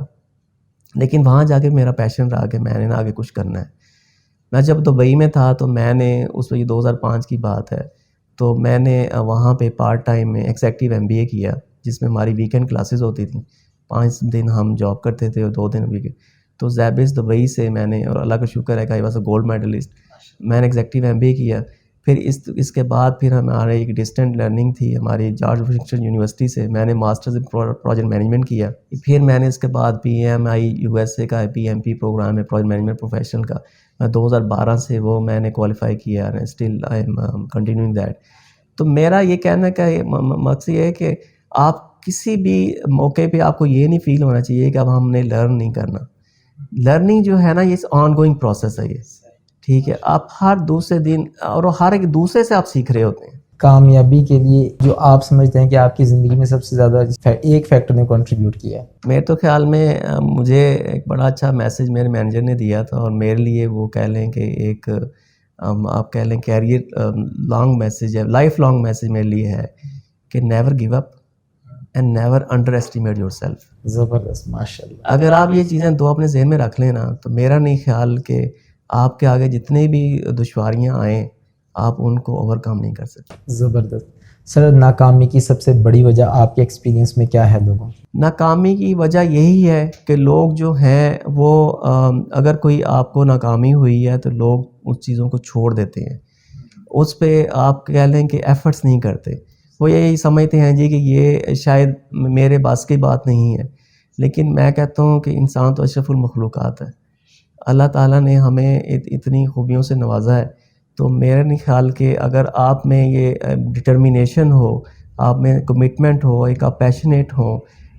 لیکن وہاں جا کے میرا پیشن رہا کہ میں نے آگے کچھ کرنا ہے. میں جب دبئی میں تھا تو میں نے اس وقت 2005 کی بات ہے, تو میں نے وہاں پہ پارٹ ٹائم میں ایگزیکٹو MBA کیا, جس میں ہماری ویکینڈ کلاسز ہوتی تھیں. 5 دن ہم جاب کرتے تھے اور 2 دن ویکینڈ. تو زیبز دبئی سے میں نے, اور اللہ کا شکر ہے کہ I was a gold medalist, میں نے ایگزیکٹو MBA کیا. پھر اس کے بعد پھر ہمارے ایک ڈسٹینٹ لرننگ تھی ہماری جارج واشنگٹن یونیورسٹی سے, میں نے ماسٹرز ان پروجیکٹ مینجمنٹ کیا. پھر میں نے اس کے بعد PMI USA کا PMP پروگرام ہے پروجیکٹ مینجمنٹ پروفیشنل کا, 2012 سے وہ میں نے کوالیفائی کیا, still I am continuing that. تو میرا یہ کہنے کا مقصد یہ ہے کہ آپ کسی بھی موقع پہ آپ کو یہ نہیں فیل ہونا چاہیے کہ اب ہم نے لرن نہیں کرنا. لرننگ جو ہے نا یہ آن گوئنگ پروسیس ہے, یہ ٹھیک ہے, آپ ہر دوسرے دن اور ہر ایک دوسرے سے آپ سیکھ رہے ہوتے ہیں. کامیابی کے لیے جو آپ سمجھتے ہیں کہ آپ کی زندگی میں سب سے زیادہ ایک فیکٹر نے کنٹریبیوٹ کیا ہے؟ میرے تو خیال میں مجھے ایک بڑا اچھا میسیج میرے مینیجر نے دیا تھا, اور میرے لیے وہ کہہ لیں کہ ایک آپ کہہ لیں کیریئر لانگ میسیج ہے, لائف لانگ میسیج میرے لیے ہے کہ never give up and never under estimate your self. زبردست, ماشاء اللہ. اگر آپ یہ چیزیں 2 اپنے ذہن میں رکھ لیں نا, تو میرا نہیں خیال کہ آپ کے آگے جتنے بھی دشواریاں آئیں آپ ان کو اوور کم نہیں کر سکتے. زبردست. سر, ناکامی کی سب سے بڑی وجہ آپ کے ایکسپیرینس میں کیا ہے لوگوں؟ ناکامی کی وجہ یہی ہے کہ لوگ جو ہیں وہ اگر کوئی آپ کو ناکامی ہوئی ہے تو لوگ اس چیزوں کو چھوڑ دیتے ہیں, اس پہ آپ کہہ لیں کہ ایفرٹس نہیں کرتے. وہ یہی سمجھتے ہیں جی کہ یہ شاید میرے بس کی بات نہیں ہے. لیکن میں کہتا ہوں کہ انسان تو اشرف المخلوقات ہے, اللہ تعالیٰ نے ہمیں اتنی خوبیوں سے نوازا ہے. تو میرا نہیں خیال کہ اگر آپ میں یہ ڈٹرمینیشن ہو, آپ میں کمٹمنٹ ہو, ایک آپ پیشنیٹ ہو,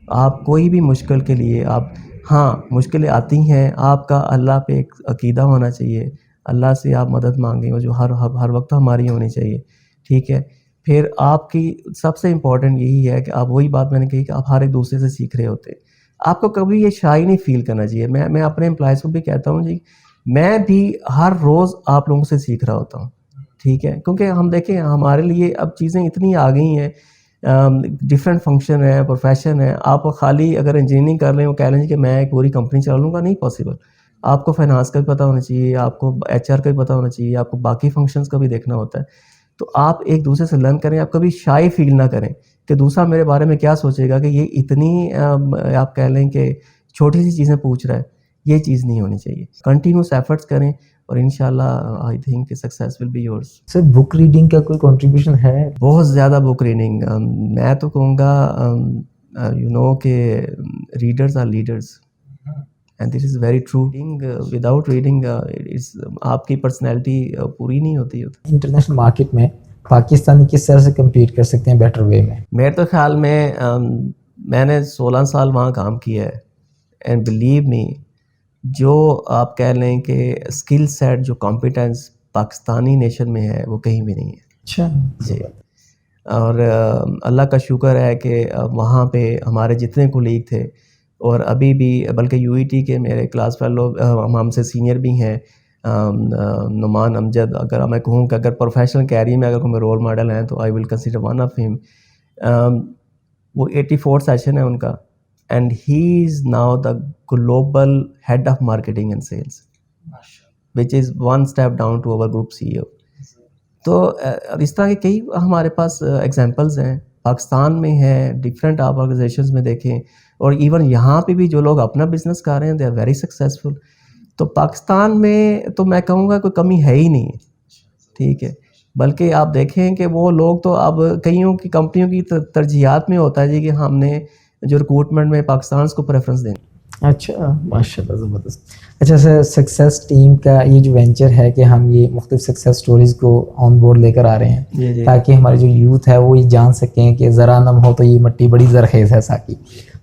آپ کوئی بھی مشکل کے لیے آپ, ہاں مشکلیں آتی ہیں, آپ کا اللہ پہ ایک عقیدہ ہونا چاہیے, اللہ سے آپ مدد مانگیں اور جو ہر وقت ہماری ہونی چاہیے, ٹھیک ہے. پھر آپ کی سب سے امپورٹنٹ یہی ہے کہ آپ وہی بات میں نے کہی کہ آپ ہر ایک دوسرے سے سیکھ رہے ہوتے. آپ کو کبھی یہ شائی نہیں فیل کرنا چاہیے. میں اپنے امپلائیز کو بھی کہتا ہوں جی میں بھی ہر روز آپ لوگوں سے سیکھ رہا ہوتا ہوں, ٹھیک ہے, کیونکہ ہم دیکھیں ہمارے لیے اب چیزیں اتنی آ گئی ہیں, ڈفرینٹ فنکشن ہے, پروفیشن ہے. آپ خالی اگر انجینئرنگ کر رہے ہو کہہ لیں کہ میں ایک پوری کمپنی چلا لوں گا, نہیں پاسبل. آپ کو فائنانس کا بھی پتہ ہونا چاہیے, آپ کو ایچ آر کا بھی پتہ ہونا چاہیے, آپ کو باقی فنکشنز کا بھی دیکھنا ہوتا ہے. تو آپ ایک دوسرے سے لرن کریں, آپ کبھی شائی فیل نہ کریں کہ دوسرا میرے بارے میں کیا سوچے گا کہ یہ اتنی آپ کہہ لیں کہ چھوٹی سی چیزیں پوچھ رہا ہے. یہ چیز نہیں ہونی چاہیے. کنٹینیوس ایفرٹس کریں اور انشاءاللہ I think success will be yours. Sir book reading کا کوئی کنٹریبیوشن ہے؟ بہت زیادہ بک ریڈنگ. میں تو کہوں گا یو نو کہ readers are leaders and this is very true. Without reading آپ کی پرسنالٹی پوری نہیں ہوتی. انٹرنیشنل مارکیٹ میں پاکستانی کس طرح سے کمپیٹ کر سکتے ہیں بیٹر وے میں؟ میرے تو خیال میں میں نے 16 سال وہاں کام کیا ہے اینڈ بلیو می جو آپ کہہ لیں کہ اسکل سیٹ جو کمپیٹنس پاکستانی نیشن میں ہے وہ کہیں بھی نہیں ہے. اچھا جی, اور اللہ کا شکر ہے کہ وہاں پہ ہمارے جتنے کولیگ تھے اور ابھی بھی بلکہ یو ای ٹی کے میرے کلاس فیلو ہم سے سینئر بھی ہیں, نعمان امجد, اگر میں کہوں کہ اگر پروفیشنل کیریئر میں اگر کوئی رول ماڈل ہیں تو I will consider one of him. وہ 84 سیشن ہے ان کا and he is now the global head of marketing and sales which is one step down to our group C E O. تو اس طرح کے کئی ہمارے پاس ایگزامپلز ہیں پاکستان میں ہیں, ڈفرینٹ آپ آرگنائزیشنز میں دیکھیں, اور ایون یہاں پہ بھی جو لوگ اپنا بزنس کر رہے ہیں دے آر ویری سکسیزفل. تو پاکستان میں تو میں کہوں گا کوئی کمی ہے ہی نہیں, ٹھیک ہے, بلکہ آپ دیکھیں کہ وہ لوگ تو اب کئیوں کی کمپنیوں کی ترجیحات میں ہوتا ہے جی کہ ہم نے جو ریکروٹمنٹ میں پاکستان کو پریفرنس دیں. اچھا ماشاء اللہ زبردست. اچھا سر سکسیس ٹیم کا یہ جو وینچر ہے کہ ہم یہ مختلف سکسیس سٹوریز کو آن بورڈ لے کر آ رہے ہیں تاکہ ہمارے جو یوتھ ہے وہ یہ جان سکیں کہ ذرا نم ہو تو یہ مٹی بڑی زرخیز ہے ساکی.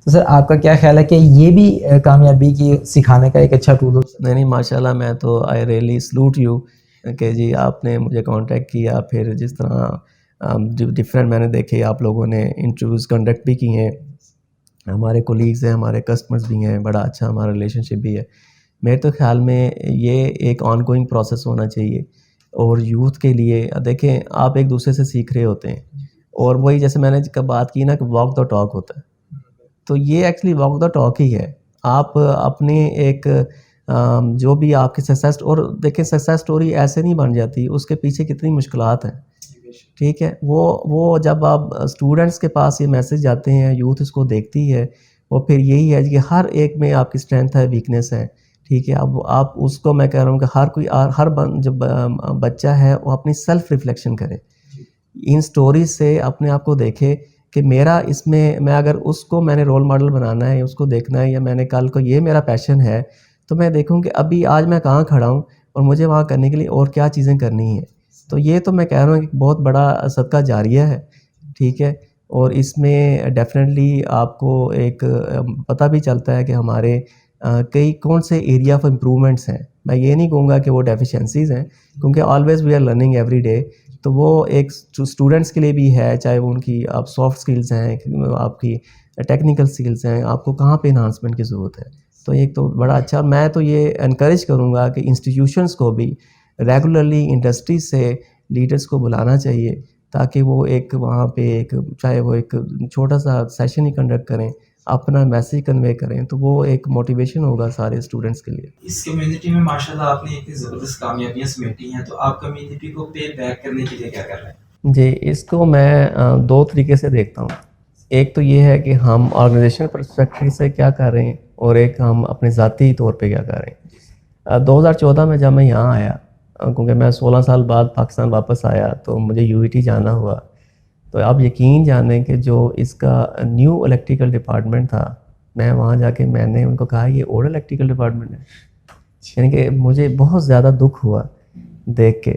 تو سر آپ کا کیا خیال ہے کہ یہ بھی کامیابی کی سکھانے کا ایک اچھا ٹول ہو؟ نہیں ماشاء اللہ, میں تو آئی ریئلی سلوٹ یو کہ جی آپ نے مجھے کانٹیکٹ کیا. پھر جس طرح ڈفرینٹ میں نے دیکھے آپ لوگوں نے انٹرویوز کنڈکٹ بھی کی ہیں, ہمارے کولیگز ہیں, ہمارے کسٹمرز بھی ہیں, بڑا اچھا ہمارا ریلیشن شپ بھی ہے. میرے تو خیال میں یہ ایک آن گوئنگ پروسیس ہونا چاہیے. اور یوتھ کے لیے دیکھیں آپ ایک دوسرے سے سیکھ رہے ہوتے ہیں, اور وہی جیسے میں نے بات کی نا کہ واک دا ٹاک ہوتا ہے, تو یہ ایکچولی واک دا ٹاک ہی ہے. آپ اپنے ایک جو بھی آپ کی سکسیس, اور دیکھیں سکسیس سٹوری ایسے نہیں بن جاتی, اس کے پیچھے کتنی مشکلات ہیں, ٹھیک ہے. وہ جب آپ اسٹوڈنٹس کے پاس یہ میسج جاتے ہیں, یوتھ اس کو دیکھتی ہے, وہ پھر یہی ہے کہ ہر ایک میں آپ کی اسٹرینتھ ہے, ویکنیس ہے, ٹھیک ہے. اب آپ اس کو میں کہہ رہا ہوں کہ ہر جو بچہ ہے وہ اپنی سیلف ریفلیکشن کرے, ان سٹوریز سے اپنے آپ کو دیکھے کہ میرا اس میں اگر اس کو میں نے رول ماڈل بنانا ہے, اس کو دیکھنا ہے, یا میں نے کل کو یہ میرا پیشن ہے, تو میں دیکھوں کہ ابھی آج میں کہاں کھڑا ہوں اور مجھے وہاں کرنے کے لیے اور کیا چیزیں کرنی ہیں. تو یہ تو میں کہہ رہا ہوں کہ بہت بڑا صدقہ جاریہ ہے, ٹھیک ہے. اور اس میں ڈیفینیٹلی آپ کو ایک پتہ بھی چلتا ہے کہ ہمارے کئی کون سے ایریا آف امپرومنٹس ہیں. میں یہ نہیں کہوں گا کہ وہ ڈیفیشنسیز ہیں, کیونکہ always we are learning every day. تو وہ ایک اسٹوڈنٹس کے لیے بھی ہے, چاہے وہ ان کی آپ سافٹ سکلز ہیں, آپ کی ٹیکنیکل سکلز ہیں, آپ کو کہاں پہ انہانسمنٹ کی ضرورت ہے. تو ایک تو بڑا اچھا, میں تو یہ انکریج کروں گا کہ انسٹیٹیوشنس کو بھی ریگولرلی انڈسٹریز سے لیڈرز کو بلانا چاہیے, تاکہ وہ ایک وہاں پہ ایک چاہے وہ ایک چھوٹا سا سیشن ہی کنڈکٹ کریں, اپنا میسیج کنوے کریں, تو وہ ایک موٹیویشن ہوگا سارے اسٹوڈنٹس کے لیے. اس کمیونٹی میں ماشاءاللہ آپ نے اتنی زبردست کامیابیاں سمیٹی ہیں, تو آپ کمیونٹی کو پے بیک کرنے کے لیے کیا کر رہے ہیں؟ جی, اس کو میں دو طریقے سے دیکھتا ہوں. ایک تو یہ ہے کہ ہم آرگنائزیشن پرسپیکٹو سے کیا کر رہے ہیں, اور ایک ہم اپنے ذاتی طور پہ کیا کر رہے ہیں. 2014 میں جب میں یہاں آیا, کیونکہ میں 16 سال بعد پاکستان واپس آیا, تو مجھے یو ای ٹی جانا ہوا. تو آپ یقین جانیں کہ جو اس کا نیو الیکٹریکل ڈپارٹمنٹ تھا, میں وہاں جا کے میں نے ان کو کہا یہ اولڈ الیکٹریکل ڈپارٹمنٹ ہے, یعنی کہ مجھے بہت زیادہ دکھ ہوا دیکھ کے.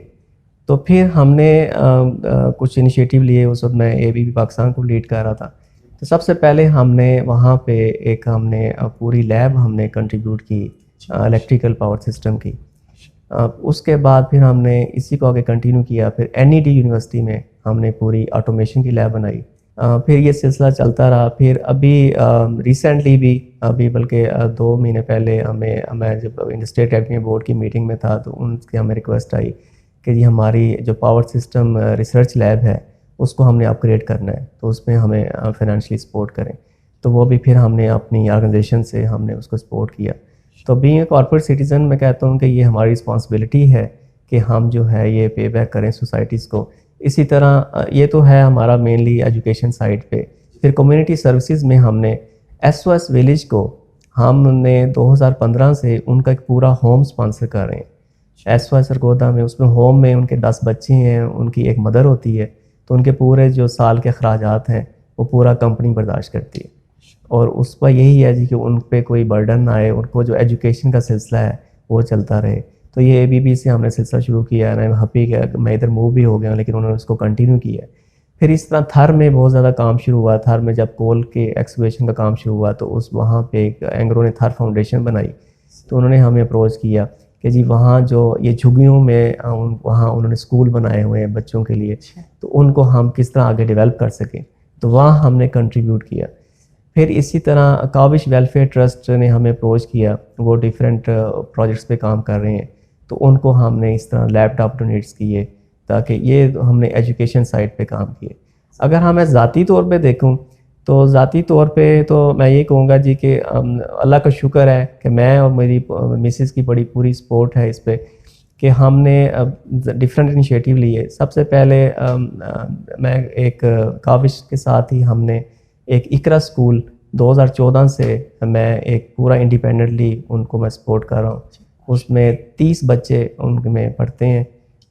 تو پھر ہم نے کچھ انیشیٹو لیے. اس وقت میں اے بی پی پاکستان کو لیڈ کر رہا تھا. تو سب سے پہلے ہم نے وہاں پہ ایک ہم نے پوری لیب ہم نے کنٹریبیوٹ کی الیکٹریکل پاور سسٹم کی. اس کے بعد پھر ہم نے اسی کو آگے کنٹینیو کیا. پھر این ای ڈی یونیورسٹی میں ہم نے پوری آٹومیشن کی لیب بنائی. پھر یہ سلسلہ چلتا رہا. پھر ابھی ریسنٹلی بھی ابھی بلکہ 2 مہینے پہلے میں جب اسٹیٹ ایگری بورڈ کی میٹنگ میں تھا تو ان کی ہمیں ریکویسٹ آئی کہ جی ہماری جو پاور سسٹم ریسرچ لیب ہے اس کو ہم نے اپ گریڈ کرنا ہے, تو اس میں ہمیں فائنینشلی سپورٹ کریں. تو وہ بھی پھر ہم نے اپنی آرگنائزیشن سے ہم نے اس کو سپورٹ کیا. تو بینگ اے کارپوریٹ سٹیزن میں کہتا ہوں کہ یہ ہماری رسپانسبلٹی ہے کہ ہم جو ہے یہ پے بیک کریں سوسائٹیز کو. اسی طرح یہ تو ہے ہمارا مینلی ایجوکیشن سائڈ پہ. پھر کمیونٹی سروسز میں ہم نے ایس او ایس ولیج کو ہم نے 2015 سے ان کا ایک پورا ہوم اسپانسر کر رہے ہیں. ایس او ایس سرگودا میں اس میں ہوم میں ان کے 10 بچے ہیں, ان کی ایک مدر ہوتی ہے, تو ان کے پورے جو سال کے اخراجات ہیں وہ پورا کمپنی برداشت کرتی ہے. اور اس پر یہی ہے جی کہ ان پہ کوئی برڈن نہ آئے, ان کو جو ایجوکیشن کا سلسلہ ہے وہ چلتا رہے. تو یہ اے بی بی سے ہم نے سلسلہ شروع کیا ہے. میں ہیپی کہ میں ادھر موو بھی ہو گیا ہوں لیکن انہوں نے اس کو کنٹینیو کیا ہے. پھر اس طرح تھر میں بہت زیادہ کام شروع ہوا. تھر میں جب کول کے ایکسکویشن کا کام شروع ہوا تو اس وہاں پہ ایک اینگرو نے تھر فاؤنڈیشن بنائی, تو انہوں نے ہمیں اپروچ کیا کہ جی وہاں جو یہ جھگیوں میں وہاں انہوں نے اسکول بنائے ہوئے ہیں بچوں کے لیے, تو ان کو ہم کس طرح آگے ڈیولپ کر سکیں, تو وہاں ہم نے کنٹریبیوٹ کیا. پھر اسی طرح کاوش ویلفیئر ٹرسٹ نے ہمیں اپروچ کیا, وہ ڈیفرنٹ پروجیکٹس پہ کام کر رہے ہیں, تو ان کو ہم نے اس طرح لیپ ٹاپ ڈونیٹس کیے تاکہ یہ ہم نے ایجوکیشن سائٹ پہ کام کیے. اگر ہمیں ذاتی طور پہ دیکھوں تو ذاتی طور پہ تو میں یہ کہوں گا جی کہ اللہ کا شکر ہے کہ میں اور میری مسز کی بڑی پوری سپورٹ ہے اس پہ کہ ہم نے ڈفرینٹ انیشیٹو لیے. سب سے پہلے میں ایک کاوش کے ساتھ ہی ہم نے ایک اقرا اسکول 2014 سے میں ایک پورا انڈیپینڈنٹلی ان کو میں سپورٹ کر رہا ہوں. اس میں 30 بچے ان میں پڑھتے ہیں,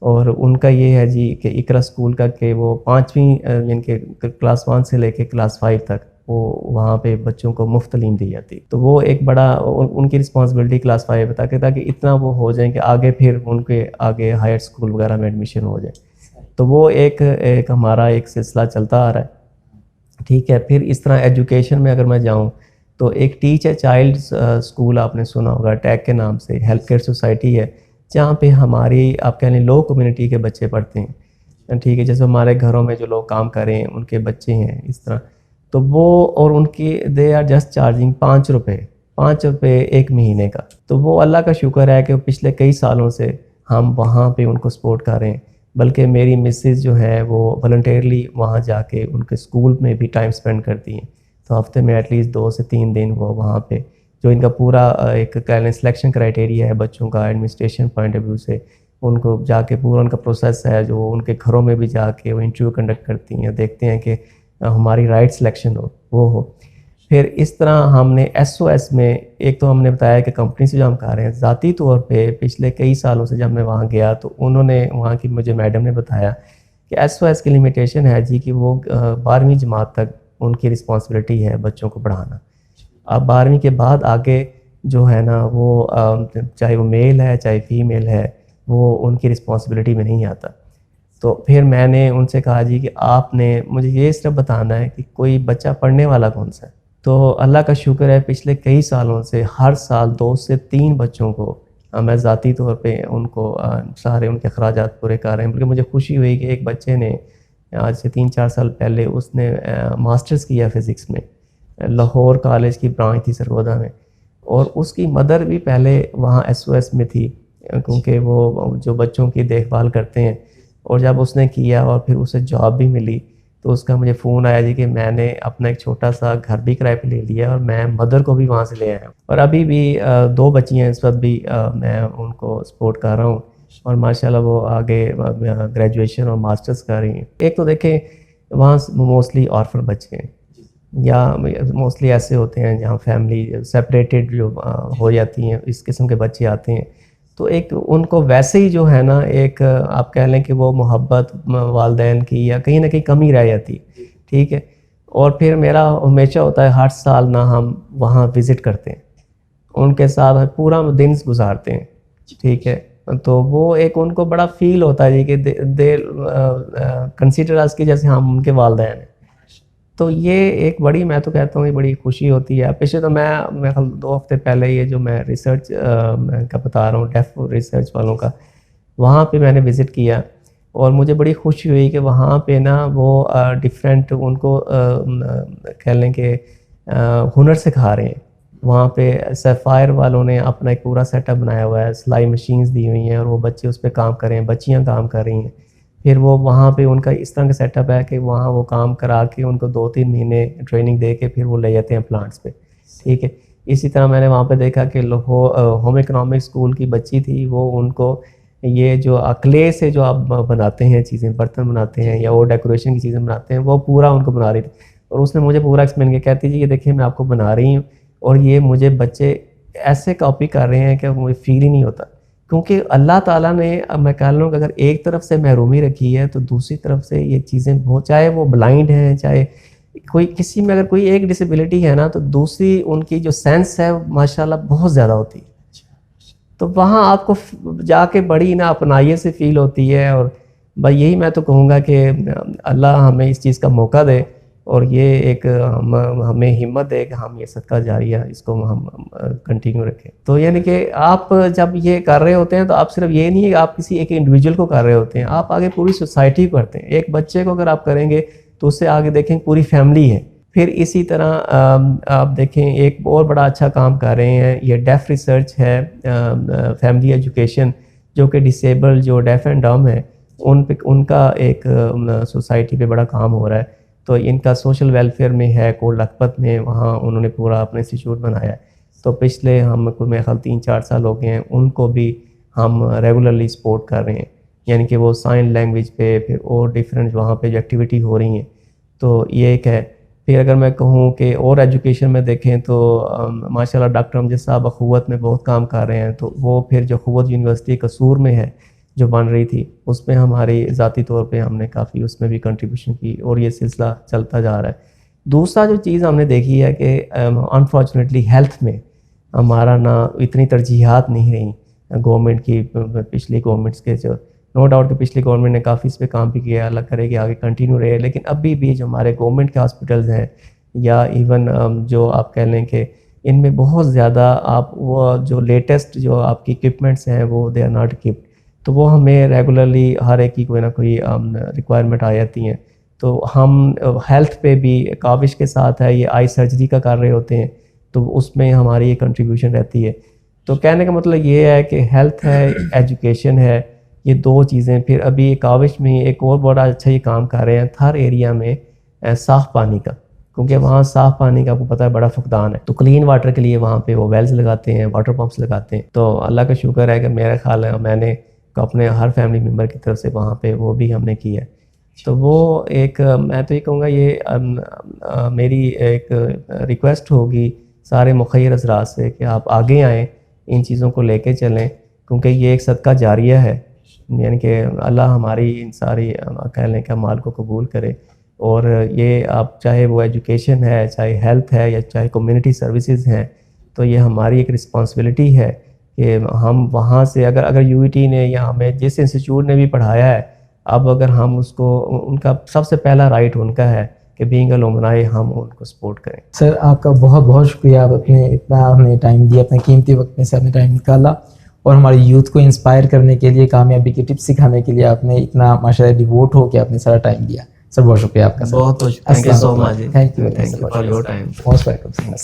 اور ان کا یہ ہے جی کہ اقرا اسکول کا کہ وہ 5ویں یعنی کہ کلاس 1 سے لے کے کلاس 5 تک وہ وہاں پہ بچوں کو مفت تعلیم دی جاتی. تو وہ ایک بڑا ان کی رسپانسبلٹی کلاس 5 ہے تاکہ اتنا وہ ہو جائیں کہ آگے پھر ان کے آگے ہائر اسکول وغیرہ میں ایڈمیشن ہو جائے. تو وہ ایک ہمارا ایک سلسلہ چلتا آ رہا ہے. ٹھیک ہے. پھر اس طرح ایجوکیشن میں اگر میں جاؤں تو ایک ٹیچ اے چائلڈ اسکول آپ نے سنا ہوگا, ٹیک کے نام سے ہیلتھ کیئر سوسائٹی ہے, جہاں پہ ہماری آپ کہہ لیں لو کمیونٹی کے بچے پڑھتے ہیں. ٹھیک ہے. جیسے ہمارے گھروں میں جو لوگ کام کر رہے ہیں ان کے بچے ہیں اس طرح, تو وہ اور ان کی دے آر جسٹ چارجنگ 5 روپے ایک مہینے کا. تو وہ اللہ کا شکر ہے کہ پچھلے کئی سالوں سے ہم وہاں پہ ان کو سپورٹ کر رہے ہیں. بلکہ میری مسز جو ہے وہ والنٹیرلی وہاں جا کے ان کے اسکول میں بھی ٹائم سپینڈ کرتی ہیں. تو ہفتے میں ایٹ لیسٹ 2 سے 3 دن وہ وہاں پہ جو ان کا پورا ایک سلیکشن کرائٹیریا ہے بچوں کا ایڈمنسٹریشن پوائنٹ آف ویو سے, ان کو جا کے پورا ان کا پروسیس ہے جو ان کے گھروں میں بھی جا کے وہ انٹرویو کنڈکٹ کرتی ہیں, دیکھتے ہیں کہ ہماری رائٹ سلیکشن ہو. پھر اس طرح ہم نے ایس او ایس میں ایک تو ہم نے بتایا کہ کمپنی سے جو ہم کر رہے ہیں, ذاتی طور پہ پچھلے کئی سالوں سے جب میں وہاں گیا تو انہوں نے وہاں کی مجھے میڈم نے بتایا کہ ایس او ایس کی لمیٹیشن ہے جی کہ وہ 12ویں جماعت تک ان کی رسپانسبلٹی ہے بچوں کو پڑھانا. اب 12ویں کے بعد آگے جو ہے نا وہ چاہے وہ میل ہے چاہے فیمیل ہے وہ ان کی رسپانسبلٹی میں نہیں آتا. تو پھر میں نے ان سے کہا جی کہ آپ نے مجھے یہ صرف بتانا ہے کہ کوئی بچہ پڑھنے والا کون سا ہے. تو اللہ کا شکر ہے پچھلے کئی سالوں سے ہر سال 2 سے 3 بچوں کو میں ذاتی طور پہ ان کو سارے ان کے اخراجات پورے کر رہے ہیں. بلکہ مجھے خوشی ہوئی کہ ایک بچے نے آج سے 3-4 سال پہلے اس نے ماسٹرز کیا فزکس میں, لاہور کالج کی برانچ تھی سرگودا میں, اور اس کی مدر بھی پہلے وہاں ایس او ایس میں تھی کیونکہ وہ جو بچوں کی دیکھ بھال کرتے ہیں. اور جب اس نے کیا اور پھر اسے جاب بھی ملی تو اس کا مجھے فون آیا جی کہ میں نے اپنا ایک چھوٹا سا گھر بھی کرائے پہ لے لیا اور میں مدر کو بھی وہاں سے لے آیا ہوں. اور ابھی بھی 2 بچی ہیں اس وقت بھی میں ان کو سپورٹ کر رہا ہوں, اور ماشاءاللہ وہ آگے گریجویشن اور ماسٹرز کر رہی ہیں. ایک تو دیکھیں وہاں موسٹلی آرفن بچے ہیں یا موسٹلی ایسے ہوتے ہیں جہاں فیملی سپریٹڈ جو ہو جاتی ہیں, اس قسم کے بچے آتے ہیں. تو ایک ان کو ویسے ہی جو ہے نا ایک آپ کہہ لیں کہ وہ محبت والدین کی یا کہیں نہ کہیں کمی رہ جاتی. ٹھیک ہے. اور پھر میرا ہمیشہ ہوتا ہے ہر سال نہ ہم وہاں وزٹ کرتے ہیں, ان کے ساتھ پورا دن گزارتے ہیں. ٹھیک ہے. تو وہ ایک ان کو بڑا فیل ہوتا ہے جی کہ دے کنسیڈر اس کی جیسے ہم ان کے والدین ہیں. تو یہ ایک بڑی میں تو کہتا ہوں یہ بڑی خوشی ہوتی ہے. پچھلے تو میں 2 ہفتے پہلے یہ جو میں ریسرچ کا بتا رہا ہوں ڈیف ریسرچ والوں کا, وہاں پہ میں نے وزٹ کیا اور مجھے بڑی خوشی ہوئی کہ وہاں پہ نا وہ ڈفرینٹ ان کو کہہ لیں کہ ہنر سکھا رہے ہیں. وہاں پہ سیفائر والوں نے اپنا ایک پورا سیٹ اپ بنایا ہوا ہے, سلائی مشینز دی ہوئی ہیں اور وہ بچے اس پہ کام کر رہے ہیں, بچیاں کام کر رہی ہیں. پھر وہ وہاں پہ ان کا اس طرح کا سیٹ اپ ہے کہ وہاں وہ کام کرا کے ان کو 2-3 مہینے ٹریننگ دے کے پھر وہ لے جاتے ہیں پلانٹس پہ. ٹھیک ہے. اسی طرح میں نے وہاں پہ دیکھا کہ ہوم اکنامک اسکول کی بچی تھی, وہ ان کو یہ جو کلے سے جو آپ بناتے ہیں چیزیں, برتن بناتے ہیں یا وہ ڈیکوریشن کی چیزیں بناتے ہیں, وہ پورا ان کو بنا رہی تھی. اور اس نے مجھے پورا ایکسپلین کیا, کہتی جی یہ دیکھیں میں آپ کو بنا رہی ہوں اور یہ مجھے بچے ایسے کاپی کر رہے ہیں کہ مجھے فیل ہی نہیں ہوتا. کیونکہ اللہ تعالیٰ نے, میں کہہ لوں کہ اگر ایک طرف سے محرومی رکھی ہے تو دوسری طرف سے یہ چیزیں بہت, چاہے وہ بلائنڈ ہیں, چاہے کوئی کسی میں اگر کوئی ایک ڈسیبلٹی ہے نا, تو دوسری ان کی جو سینس ہے ماشاءاللہ بہت زیادہ ہوتی ہے. تو وہاں آپ کو جا کے بڑی نا اپنائیت سے فیل ہوتی ہے. اور بھائی یہی میں تو کہوں گا کہ اللہ ہمیں اس چیز کا موقع دے اور یہ ایک ہمیں ہمت دے کہ ہم یہ صدقہ جاریہ اس کو ہم کنٹینیو رکھیں. تو یعنی کہ آپ جب یہ کر رہے ہوتے ہیں تو آپ صرف یہ نہیں ہے کہ آپ کسی ایک انڈیویجول کو کر رہے ہوتے ہیں, آپ آگے پوری سوسائٹی کو کرتے ہیں. ایک بچے کو اگر آپ کریں گے تو اس سے آگے دیکھیں پوری فیملی ہے. پھر اسی طرح آپ دیکھیں ایک اور بڑا اچھا کام کر رہے ہیں, یہ ڈیف ریسرچ ہے, فیملی ایجوکیشن, جو کہ ڈسیبل جو ڈیف اینڈ ڈم ہے ان کا ایک سوسائٹی پہ بڑا کام ہو رہا ہے. تو ان کا سوشل ویلفیئر میں ہے, کوٹ لکھپت میں, وہاں انہوں نے پورا اپنا انسٹیٹیوٹ بنایا ہے. تو پچھلے ہم کو میرے خیال 3-4 سال ہو گئے ہیں, ان کو بھی ہم ریگولرلی سپورٹ کر رہے ہیں. یعنی کہ وہ سائن لینگویج پہ, پھر اور ڈیفرنٹ وہاں پہ جو ایکٹیویٹی ہو رہی ہیں, تو یہ ایک ہے. پھر اگر میں کہوں کہ اور ایجوکیشن میں دیکھیں تو ماشاءاللہ ڈاکٹر امجد صاحب اخوت میں بہت کام کر رہے ہیں. تو وہ پھر جو اخوت یونیورسٹی قصور میں ہے جو بن رہی تھی, اس میں ہماری ذاتی طور پہ ہم نے کافی اس میں بھی کنٹریبیوشن کی, اور یہ سلسلہ چلتا جا رہا ہے. دوسرا جو چیز ہم نے دیکھی ہے کہ انفارچونیٹلی ہیلتھ میں ہمارا نہ اتنی ترجیحات نہیں رہیں گورنمنٹ کی, پچھلی گورنمنٹس کے, جو نو ڈاؤٹ کہ پچھلی گورنمنٹ نے کافی اس پہ کام بھی کیا, اللہ کرے کہ آگے کنٹینیو رہے. لیکن ابھی بھی جو ہمارے گورنمنٹ کے ہاسپٹلز ہیں یا ایون جو آپ کہہ لیں کہ ان میں بہت زیادہ آپ وہ جو لیٹسٹ جو آپ کی اکوپمنٹس ہیں وہ دے آر ناٹ اکوپڈ. تو وہ ہمیں ریگولرلی ہر ایک کی کوئی نہ کوئی ریکوائرمنٹ آ جاتی ہیں. تو ہم ہیلتھ پہ بھی کاوش کے ساتھ ہے, یہ آئی سرجری کا کر رہے ہوتے ہیں, تو اس میں ہماری یہ کنٹریبیوشن رہتی ہے. تو کہنے کا مطلب یہ ہے کہ ہیلتھ ہے, ایجوکیشن ہے, یہ 2 چیزیں. پھر ابھی کاوش میں ایک اور بڑا اچھا یہ کام کر رہے ہیں تھر ایریا میں صاف پانی کا, کیونکہ وہاں صاف پانی کا آپ کو پتہ ہے بڑا فقدان ہے. تو کلین واٹر کے لیے وہاں پہ وہ ویلز لگاتے ہیں, واٹر پمپس لگاتے ہیں. تو اللہ کا شکر ہے کہ میرا خیال ہے میں نے اپنے ہر فیملی ممبر کی طرف سے وہاں پہ وہ بھی ہم نے کیا ہے. تو وہ ایک میں تو یہ کہوں گا یہ میری ایک ریکویسٹ ہوگی سارے مخیر حضرات سے کہ آپ آگے آئیں, ان چیزوں کو لے کے چلیں, کیونکہ یہ ایک صدقہ جاریہ ہے. یعنی کہ اللہ ہماری ان ساری کہہ لیں کہ مال کو قبول کرے. اور یہ آپ چاہے وہ ایجوکیشن ہے, چاہے ہیلتھ ہے, یا چاہے کمیونٹی سروسز ہیں, تو یہ ہماری ایک رسپانسبلٹی ہے کہ ہم وہاں سے اگر یو ای ٹی نے یا ہمیں جس انسٹیٹیوٹ نے بھی پڑھایا ہے, اب اگر ہم اس کو, ان کا سب سے پہلا رائٹ ان کا ہے کہ بینگ الومنائی ہم ان کو سپورٹ کریں. سر آپ کا بہت بہت شکریہ, آپ اپنے اتنا آپ نے ٹائم دیا, اپنے قیمتی وقت میں سے آپ نے ٹائم نکالا, اور ہماری یوتھ کو انسپائر کرنے کے لیے, کامیابی کی ٹپس سکھانے کے لیے آپ نے اتنا ماشاءاللہ ڈیووٹ ہو کے آپ نے سارا ٹائم دیا. سر بہت شکریہ آپ کا. بہت thank you so much. Thank you for your time. Most welcome. السلام.